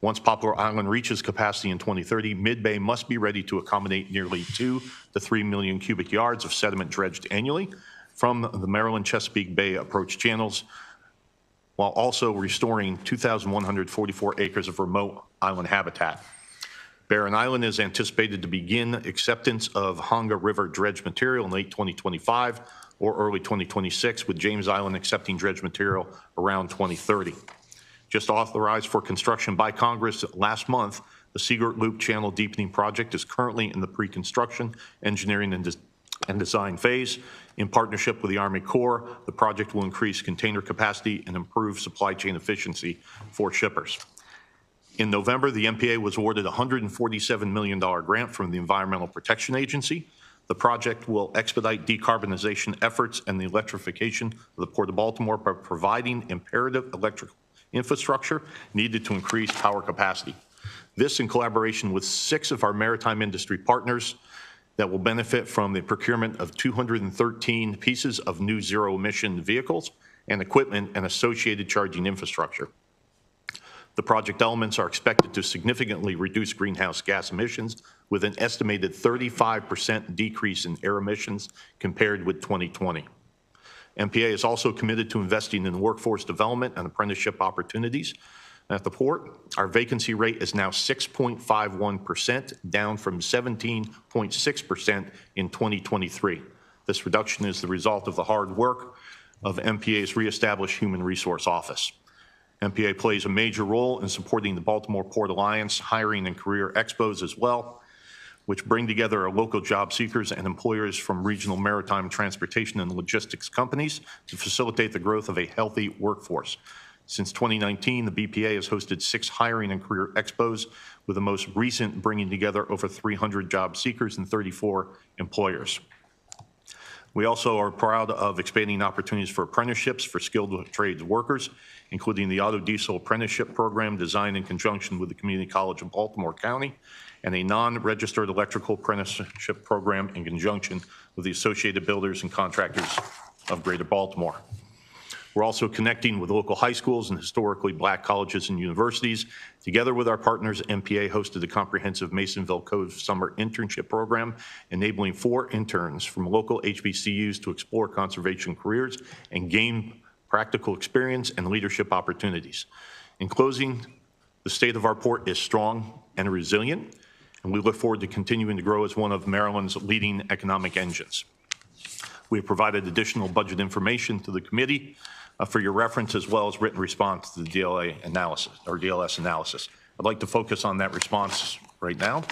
Once Poplar Island reaches capacity in 2030, Mid-Bay must be ready to accommodate nearly 2 to 3 million cubic yards of sediment dredged annually from the Maryland Chesapeake Bay approach channels, while also restoring 2,144 acres of remote island habitat. Barren Island is anticipated to begin acceptance of Honga River dredged material in late 2025 or early 2026, with James Island accepting dredged material around 2030. Just authorized for construction by Congress last month, the Seagirt Loop Channel Deepening Project is currently in the pre-construction, engineering, and design phase. In partnership with the Army Corps, the project will increase container capacity and improve supply chain efficiency for shippers. In November, the MPA was awarded a $147 million grant from the Environmental Protection Agency. The project will expedite decarbonization efforts and the electrification of the Port of Baltimore by providing imperative electrical infrastructure needed to increase power capacity. This in collaboration with 6 of our maritime industry partners that will benefit from the procurement of 213 pieces of new zero-emission vehicles and equipment and associated charging infrastructure. The project elements are expected to significantly reduce greenhouse gas emissions with an estimated 35% decrease in air emissions compared with 2020. MPA is also committed to investing in workforce development and apprenticeship opportunities at the port. Our vacancy rate is now 6.51%, down from 17.6% in 2023. This reduction is the result of the hard work of MPA's reestablished Human Resource Office. MPA plays a major role in supporting the Baltimore Port Alliance hiring and career expos as well, which bring together our local job seekers and employers from regional maritime transportation and logistics companies to facilitate the growth of a healthy workforce. Since 2019, the BPA has hosted 6 hiring and career expos, with the most recent bringing together over 300 job seekers and 34 employers. We also are proud of expanding opportunities for apprenticeships for skilled trades workers, including the Auto Diesel Apprenticeship Program designed in conjunction with the Community College of Baltimore County, and a non-registered electrical apprenticeship program in conjunction with the Associated Builders and Contractors of Greater Baltimore. We're also connecting with local high schools and historically black colleges and universities. Together with our partners, MPA hosted the comprehensive Masonville Cove Summer Internship Program, enabling 4 interns from local HBCUs to explore conservation careers and gain practical experience and leadership opportunities. In closing, the state of our port is strong and resilient, and we look forward to continuing to grow as one of Maryland's leading economic engines. We have provided additional budget information to the committee for your reference, as well as written response to the DLA analysis or DLS analysis. I'd like to focus on that response right now.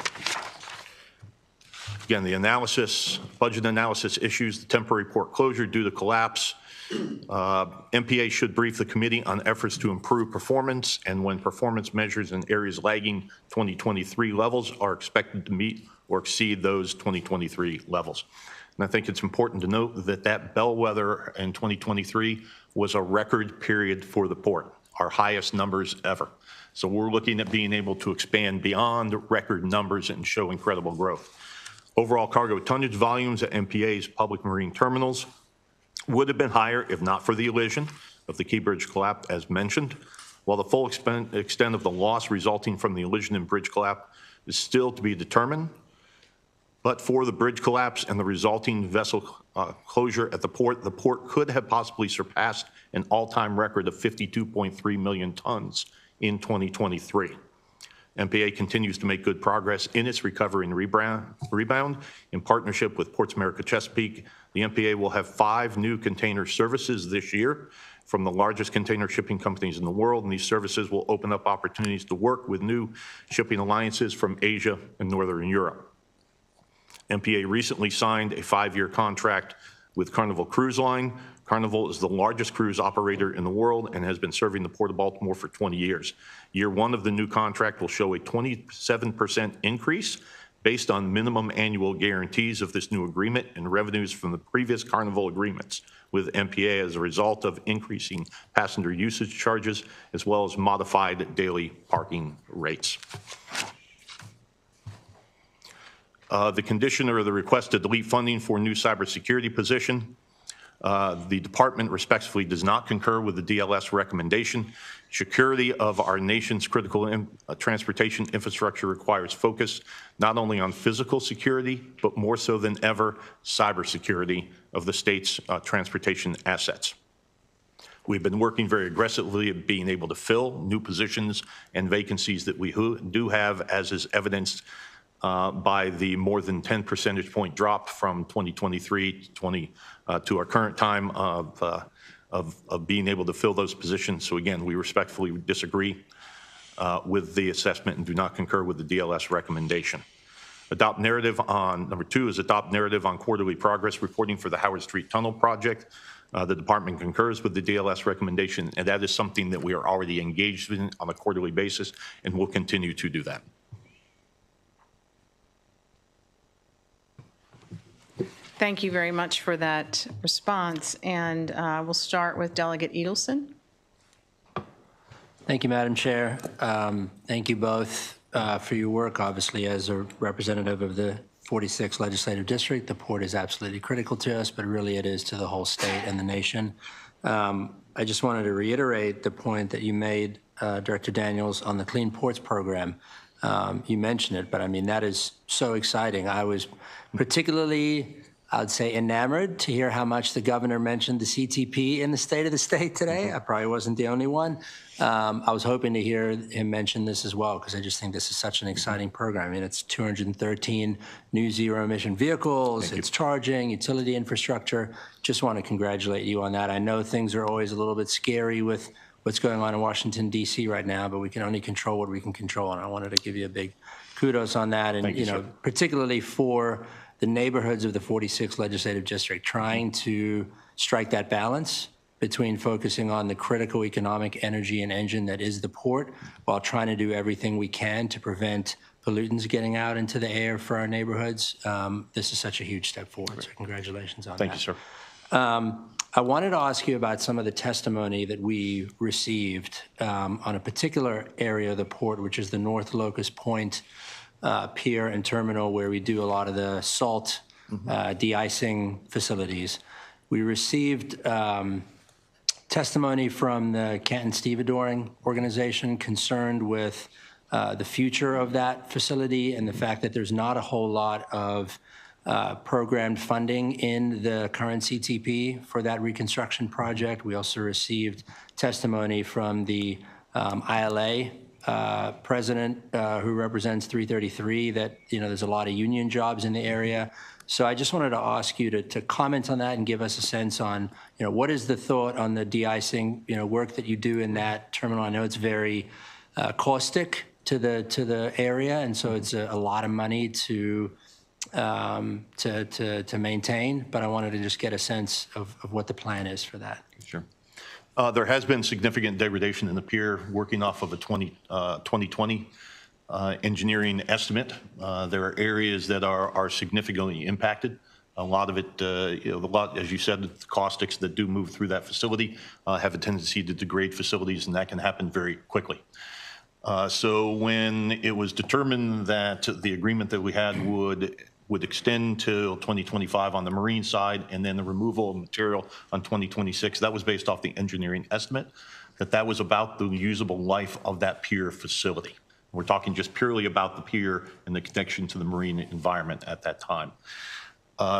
Again, the analysis, budget analysis issues, the temporary port closure due to collapse. MPA should brief the committee on efforts to improve performance, and when performance measures in areas lagging 2023 levels are expected to meet or exceed those 2023 levels. And I think it's important to note that that bellwether in 2023 was a record period for the port, our highest numbers ever. So we're looking at being able to expand beyond record numbers and show incredible growth. Overall cargo tonnage volumes at MPA's public marine terminals would have been higher if not for the elision of the Key Bridge collapse, as mentioned. While the full extent of the loss resulting from the elision and bridge collapse is still to be determined, but for the bridge collapse and the resulting vessel closure at the port could have possibly surpassed an all-time record of 52.3 million tons in 2023. MPA continues to make good progress in its recovery and rebound. In partnership with Ports America Chesapeake, the MPA will have 5 new container services this year from the largest container shipping companies in the world, and these services will open up opportunities to work with new shipping alliances from Asia and Northern Europe. MPA recently signed a 5-year contract with Carnival Cruise Line. Carnival is the largest cruise operator in the world and has been serving the Port of Baltimore for 20 years. Year 1 of the new contract will show a 27% increase based on minimum annual guarantees of this new agreement and revenues from the previous Carnival agreements with MPA as a result of increasing passenger usage charges, as well as modified daily parking rates. The condition or the request to delete funding for new cybersecurity position. The department respectfully does not concur with the DLS recommendation. Security of our nation's critical transportation infrastructure requires focus not only on physical security, but more so than ever, cybersecurity of the state's transportation assets. We've been working very aggressively at being able to fill new positions and vacancies that we do have, as is evidenced by the more than 10 percentage point drop from 2023 to our current time of being able to fill those positions. So again, we respectfully disagree with the assessment and do not concur with the DLS recommendation. Adopt narrative on, number 2 is adopt narrative on quarterly progress reporting for the Howard Street Tunnel project. The department concurs with the DLS recommendation, and that is something that we are already engaged in on a quarterly basis and will continue to do that. Thank you very much for that response. And we'll start with Delegate Edelson. Thank you, Madam Chair. Thank you both for your work. Obviously, as a representative of the 46th Legislative District, the port is absolutely critical to us, but really it is to the whole state and the nation. I just wanted to reiterate the point that you made, Director Daniels, on the Clean Ports Program. You mentioned it, but I mean, that is so exciting. I was particularly, I would say, enamored to hear how much the governor mentioned the CTP in the State of the State today. I probably wasn't the only one. I was hoping to hear him mention this as well, because I just think this is such an exciting program. I mean, it's 213 new zero-emission vehicles, it's charging, utility infrastructure. Just want to congratulate you on that. I know things are always a little bit scary with what's going on in Washington, D.C. right now, but we can only control what we can control, and I wanted to give you a big kudos on that. And, you know, particularly for the neighborhoods of the 46th Legislative District, trying to strike that balance between focusing on the critical economic energy and engine that is the port, while trying to do everything we can to prevent pollutants getting out into the air for our neighborhoods. This is such a huge step forward, so congratulations on that. Thank you, sir. I wanted to ask you about some of the testimony that we received on a particular area of the port, which is the North Locust Point pier and terminal, where we do a lot of the salt de-icing facilities. We received testimony from the Canton Stevedoring organization concerned with the future of that facility and the fact that there's not a whole lot of programmed funding in the current CTP for that reconstruction project. We also received testimony from the ILA president who represents 333 that, you know, there's a lot of union jobs in the area. So I just wanted to ask you to comment on that and give us a sense on, you know, what is the thought on the de-icing, you know, work that you do in that terminal? I know it's very caustic to the area, and so it's a lot of money to maintain, but I wanted to just get a sense of what the plan is for that. Sure. There has been significant degradation in the pier, working off of a 2020 engineering estimate. There are areas that are significantly impacted. A lot of it, you know, as you said, the caustics that do move through that facility have a tendency to degrade facilities, and that can happen very quickly. So when it was determined that the agreement that we had would extend till 2025 on the marine side, and then the removal of material on 2026, that was based off the engineering estimate, that was about the usable life of that pier facility. We're talking just purely about the pier and the connection to the marine environment at that time.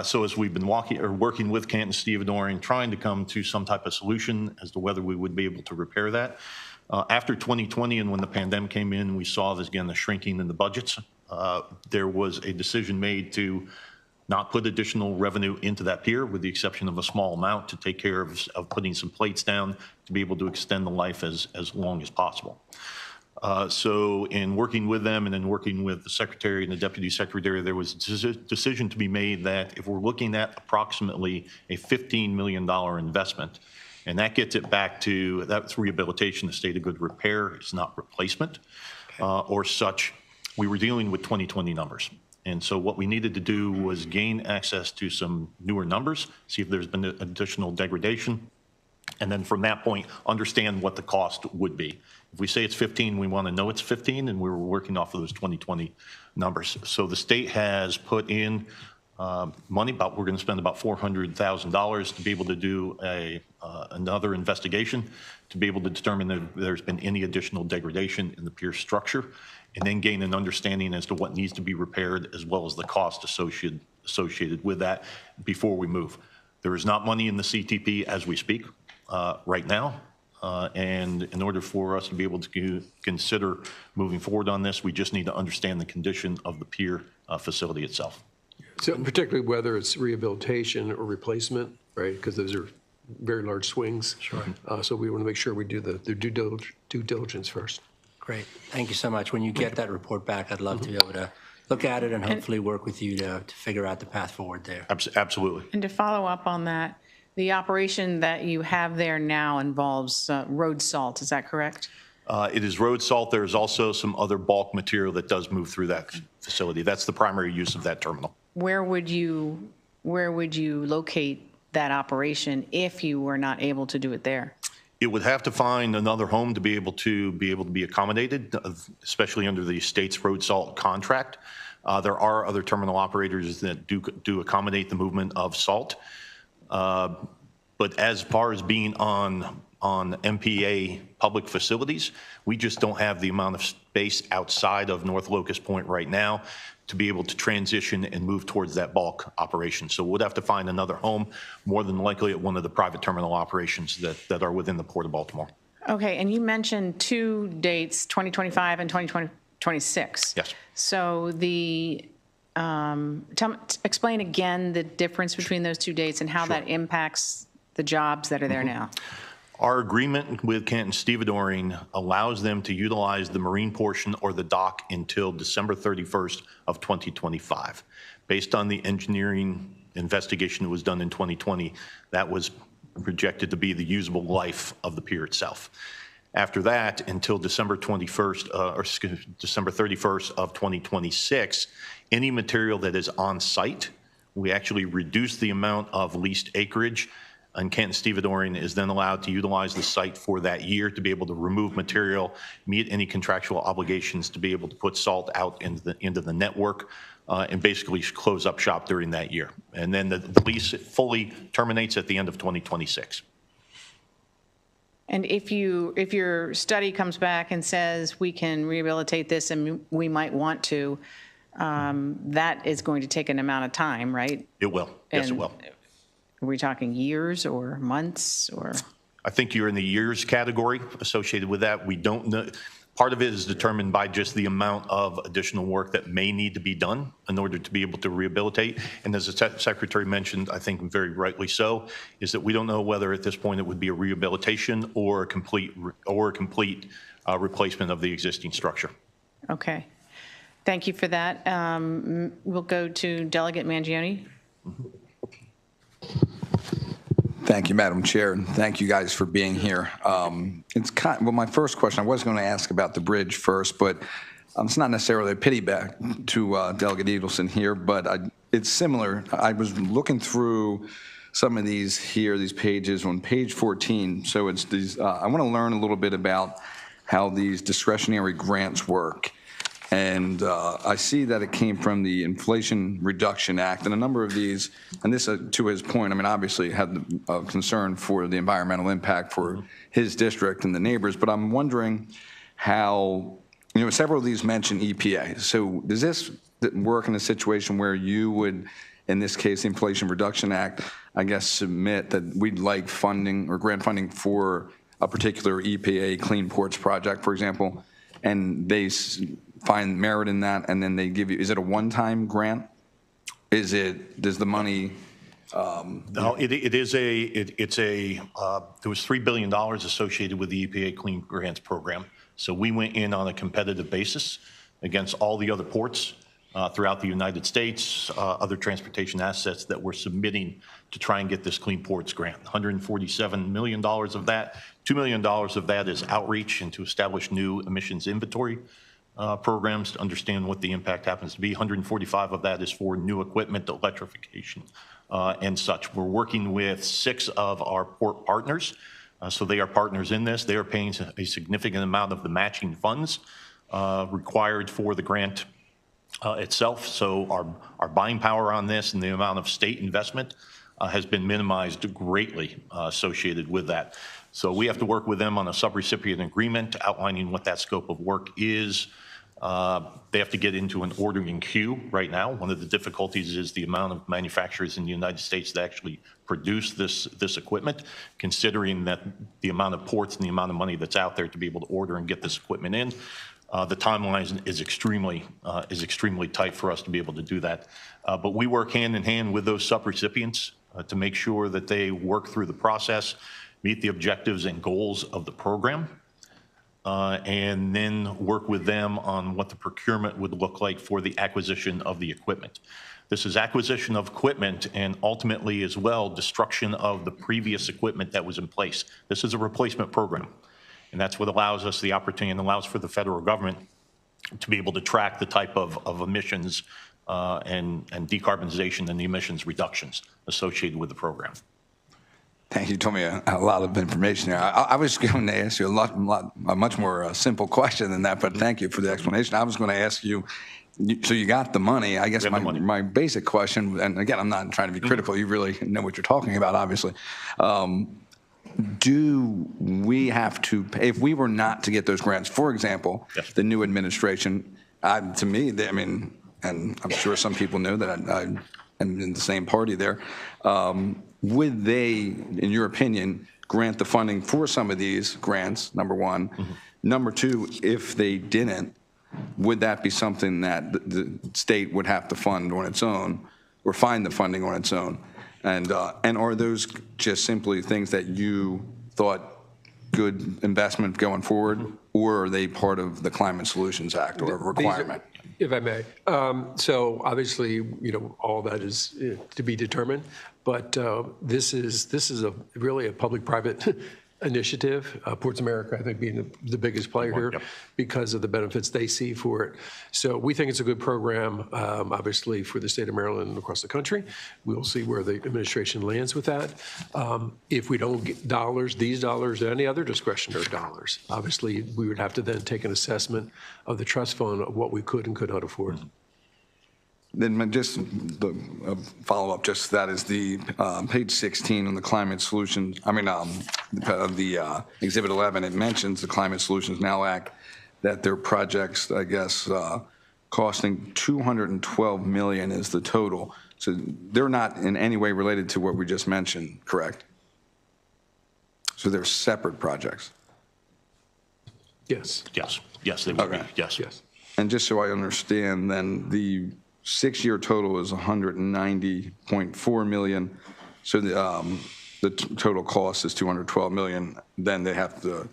So as we've been working with Canton Stevedoring, trying to come to some type of solution as to whether we would be able to repair that. After 2020 and when the pandemic came in, we saw this, again, the shrinking in the budgets. There was a decision made to not put additional revenue into that pier, with the exception of a small amount to take care of putting some plates down to be able to extend the life as long as possible. So in working with them and then working with the secretary and the deputy secretary, there was a decision to be made that if we're looking at approximately a $15 million investment, and that gets it back to, that's rehabilitation, the state of good repair, it's not replacement or such. We were dealing with 2020 numbers. And so what we needed to do was gain access to some newer numbers, see if there's been additional degradation, and then from that point, understand what the cost would be. If we say it's 15, we want to know it's 15, and we were working off of those 2020 numbers. So the state has put in money, we're going to spend about $400,000 to be able to do another investigation, to be able to determine if there's been any additional degradation in the pier structure, and then gain an understanding as to what needs to be repaired, as well as the cost associated with that before we move. There is not money in the CTP as we speak right now. And in order for us to be able to consider moving forward on this, we just need to understand the condition of the pier facility itself. So particularly whether it's rehabilitation or replacement, right? Because those are very large swings. Sure. So we want to make sure we do the due diligence first. Great. Thank you so much. When you get that report back, I'd love to be able to look at it and hopefully work with you to figure out the path forward there. Absolutely. And to follow up on that, the operation that you have there now involves road salt, is that correct? It is road salt. There's also some other bulk material that does move through that facility. That's the primary use of that terminal. Where would you locate that operation if you were not able to do it there? It would have to find another home to be able to be accommodated, especially under the state's road salt contract. There are other terminal operators that do accommodate the movement of salt. But as far as being on MPA public facilities, we just don't have the amount of space outside of North Locust Point right now to be able to transition and move towards that bulk operation. So we'd have to find another home, more than likely at one of the private terminal operations that are within the Port of Baltimore. Okay, and you mentioned two dates, 2025 and 2026. Yes. So explain again the difference between those two dates and how that impacts the jobs that are there now. Our agreement with Canton Stevedoring allows them to utilize the marine portion or the dock until December 31st of 2025. Based on the engineering investigation that was done in 2020, that was projected to be the usable life of the pier itself. After that, until December 31st of 2026, any material that is on site, we actually reduce the amount of leased acreage, and Canton Stevedoring is then allowed to utilize the site for that year to be able to remove material, meet any contractual obligations to be able to put salt out into the network, and basically close up shop during that year. And then the lease fully terminates at the end of 2026. And if your study comes back and says we can rehabilitate this and we might want to, that is going to take an amount of time, right? It will. Yes, it will. Are we talking years or months or? I think you're in the years category associated with that. We don't know. Part of it is determined by just the amount of additional work that may need to be done in order to be able to rehabilitate. And as the Secretary mentioned, I think very rightly so, is that we don't know whether at this point it would be a rehabilitation or a complete replacement of the existing structure. Okay. Thank you for that. We'll go to Delegate Mangione. Thank you, Madam Chair, and thank you guys for being here. Well, my first question, I was going to ask about the bridge first, but it's not necessarily a pity back to Delegate Edelson here, but it's similar. I was looking through some of these here, these pages on page 14. So it's these. I want to learn a little bit about how these discretionary grants work. And I see that it came from the Inflation Reduction Act, and a number of these, and this, to his point, I mean, obviously had a concern for the environmental impact for his district and the neighbors, but I'm wondering how, several of these mention EPA. So does this work in a situation where you would, in this case, the Inflation Reduction Act, I guess, submit that we'd like funding or grant funding for a particular EPA Clean Ports project, for example, and they find merit in that, and then they give you, is it a one-time grant? Does the money? No, there was $3 billion associated with the EPA Clean Grants Program. So we went in on a competitive basis against all the other ports throughout the United States, other transportation assets that we're submitting to try and get this Clean Ports grant. $147 million of that, $2 million of that is outreach and to establish new emissions inventory programs to understand what the impact happens to be. 145 of that is for new equipment, electrification, and such. We're working with 6 of our port partners. So they are partners in this. They are paying a significant amount of the matching funds required for the grant itself. So our buying power on this and the amount of state investment has been minimized greatly associated with that. So we have to work with them on a subrecipient agreement outlining what that scope of work is. They have to get into an ordering queue right now. One of the difficulties is the amount of manufacturers in the United States that actually produce this equipment, considering that the amount of ports and the amount of money that's out there to be able to order and get this equipment in. The timeline is extremely tight for us to be able to do that. But we work hand in hand with those subrecipients to make sure that they work through the process, meet the objectives and goals of the program, and then work with them on what the procurement would look like for the acquisition of the equipment. This is acquisition of equipment and ultimately as well destruction of the previous equipment that was in place. This is a replacement program. And that's what allows us the opportunity and allows for the federal government to be able to track the type of emissions and decarbonization and the emissions reductions associated with the program. Thank you. You told me a lot of information there. I was going to ask you a much more simple question than that, but thank you for the explanation. I was going to ask you, so you got the money. I guess my basic question, and again, I'm not trying to be critical. You really know what you're talking about, obviously. Do we have to, if we were not to get those grants, for example, yes, the new administration, to me, I mean, and I'm sure some people know that I am in the same party there, would they, in your opinion, grant the funding for some of these grants, number one? Mm-hmm. Number two, if they didn't, would that be something that the state would have to fund on its own or find the funding on its own? And are those just simply things that you thought good investment going forward, or are they part of the Climate Solutions Act or a requirement? If I may. So obviously, you know, all that is to be determined, but this is really a public-private initiative. Ports America, I think, being the biggest player here, yep, because of the benefits they see for it. So we think it's a good program, obviously, for the state of Maryland and across the country. We'll see where the administration lands with that. If we don't get these dollars, any other discretionary dollars, obviously, we would have to then take an assessment of the trust fund of what we could and could not afford. Mm-hmm. Then just the follow-up, just that is the page 16 on the Climate Solutions, the Exhibit 11, it mentions the Climate Solutions Now Act, that their projects, I guess, costing $212 million is the total. So they're not in any way related to what we just mentioned, correct? So they're separate projects? Yes. Yes. Yes, they would be. Yes. Yes. And just so I understand, then the 6-year total is $190.4 million. So the total cost is $212 million. Then they have to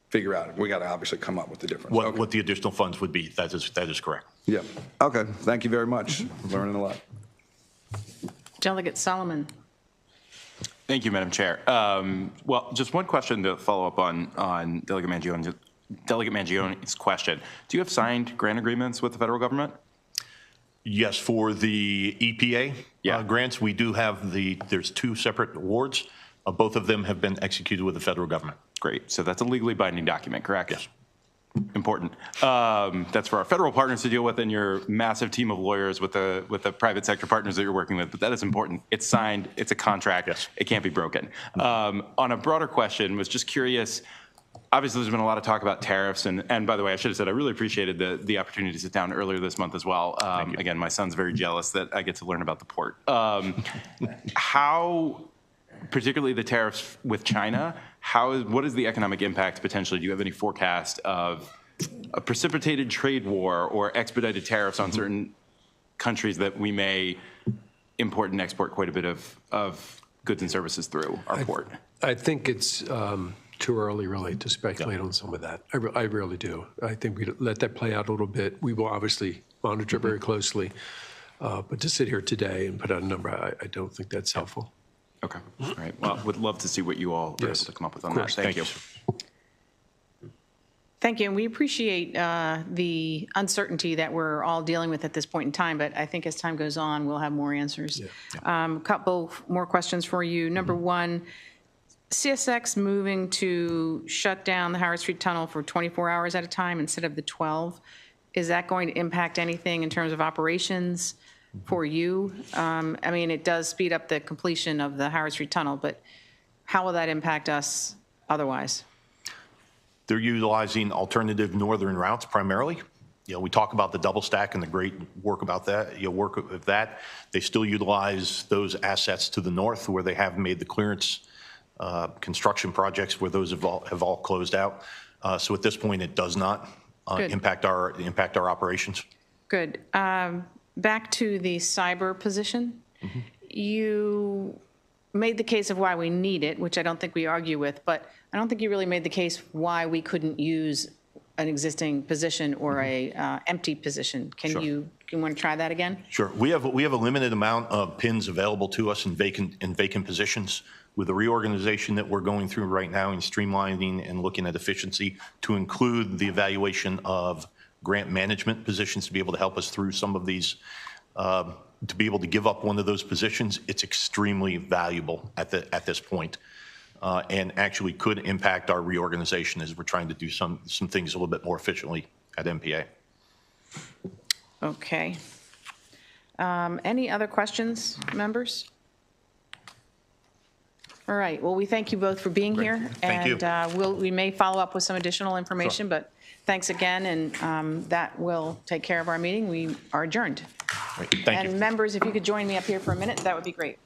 figure out. We got to obviously come up with the difference. What the additional funds would be. That is correct. Yeah. Okay. Thank you very much. Learning a lot. Delegate Solomon. Thank you, Madam Chair. Well, just one question to follow up on Delegate Mangione's question. Do you have signed grant agreements with the federal government? Yes, for the EPA grants, we do have there's 2 separate awards. Both of them have been executed with the federal government. Great. So that's a legally binding document, correct? Yes. Important. That's for our federal partners to deal with and your massive team of lawyers with the private sector partners that you're working with. But that is important. It's signed. It's a contract. Yes. It can't be broken. On a broader question, was just curious. Obviously, there's been a lot of talk about tariffs, and by the way, I should have said I really appreciated the opportunity to sit down earlier this month as well. Again, my son's very jealous that I get to learn about the port. How, particularly the tariffs with China, what is the economic impact potentially? Do you have any forecast of a precipitated trade war or expedited tariffs on certain countries that we may import and export quite a bit of goods and services through our port? I think it's too early, really, to speculate on some of that. I really do. I think we let that play out a little bit. We will obviously monitor very closely, but to sit here today and put out a number, I don't think that's helpful. Okay. All right. Well, would love to see what you all are able to come up with on that. Thank you. Thank you, and we appreciate the uncertainty that we're all dealing with at this point in time, but I think as time goes on, we'll have more answers. A couple more questions for you. Number one, CSX moving to shut down the Howard Street Tunnel for 24 hours at a time instead of the 12. Is that going to impact anything in terms of operations for you? I mean, it does speed up the completion of the Howard Street Tunnel, but how will that impact us otherwise? They're utilizing alternative northern routes primarily. You know, we talk about the double stack and the great work about that. Work of that. They still utilize those assets to the north where they have made the clearance construction projects where those have all closed out. So at this point, it does not impact our operations. Good. Back to the cyber position. You made the case of why we need it, which I don't think we argue with, but I don't think you really made the case why we couldn't use an existing position or a empty position. Can you want to try that again? Sure. We have a limited amount of pins available to us in vacant positions. With the reorganization that we're going through right now and streamlining and looking at efficiency to include the evaluation of grant management positions to be able to help us through some of these, to be able to give up one of those positions, it's extremely valuable at this point. And actually could impact our reorganization as we're trying to do some things a little bit more efficiently at MPA. Okay. Any other questions, members? All right. Well, we thank you both for being here. Thank you. And we may follow up with some additional information, but thanks again, and that will take care of our meeting. We are adjourned. Great. Thank you. And members, if you could join me up here for a minute, that would be great.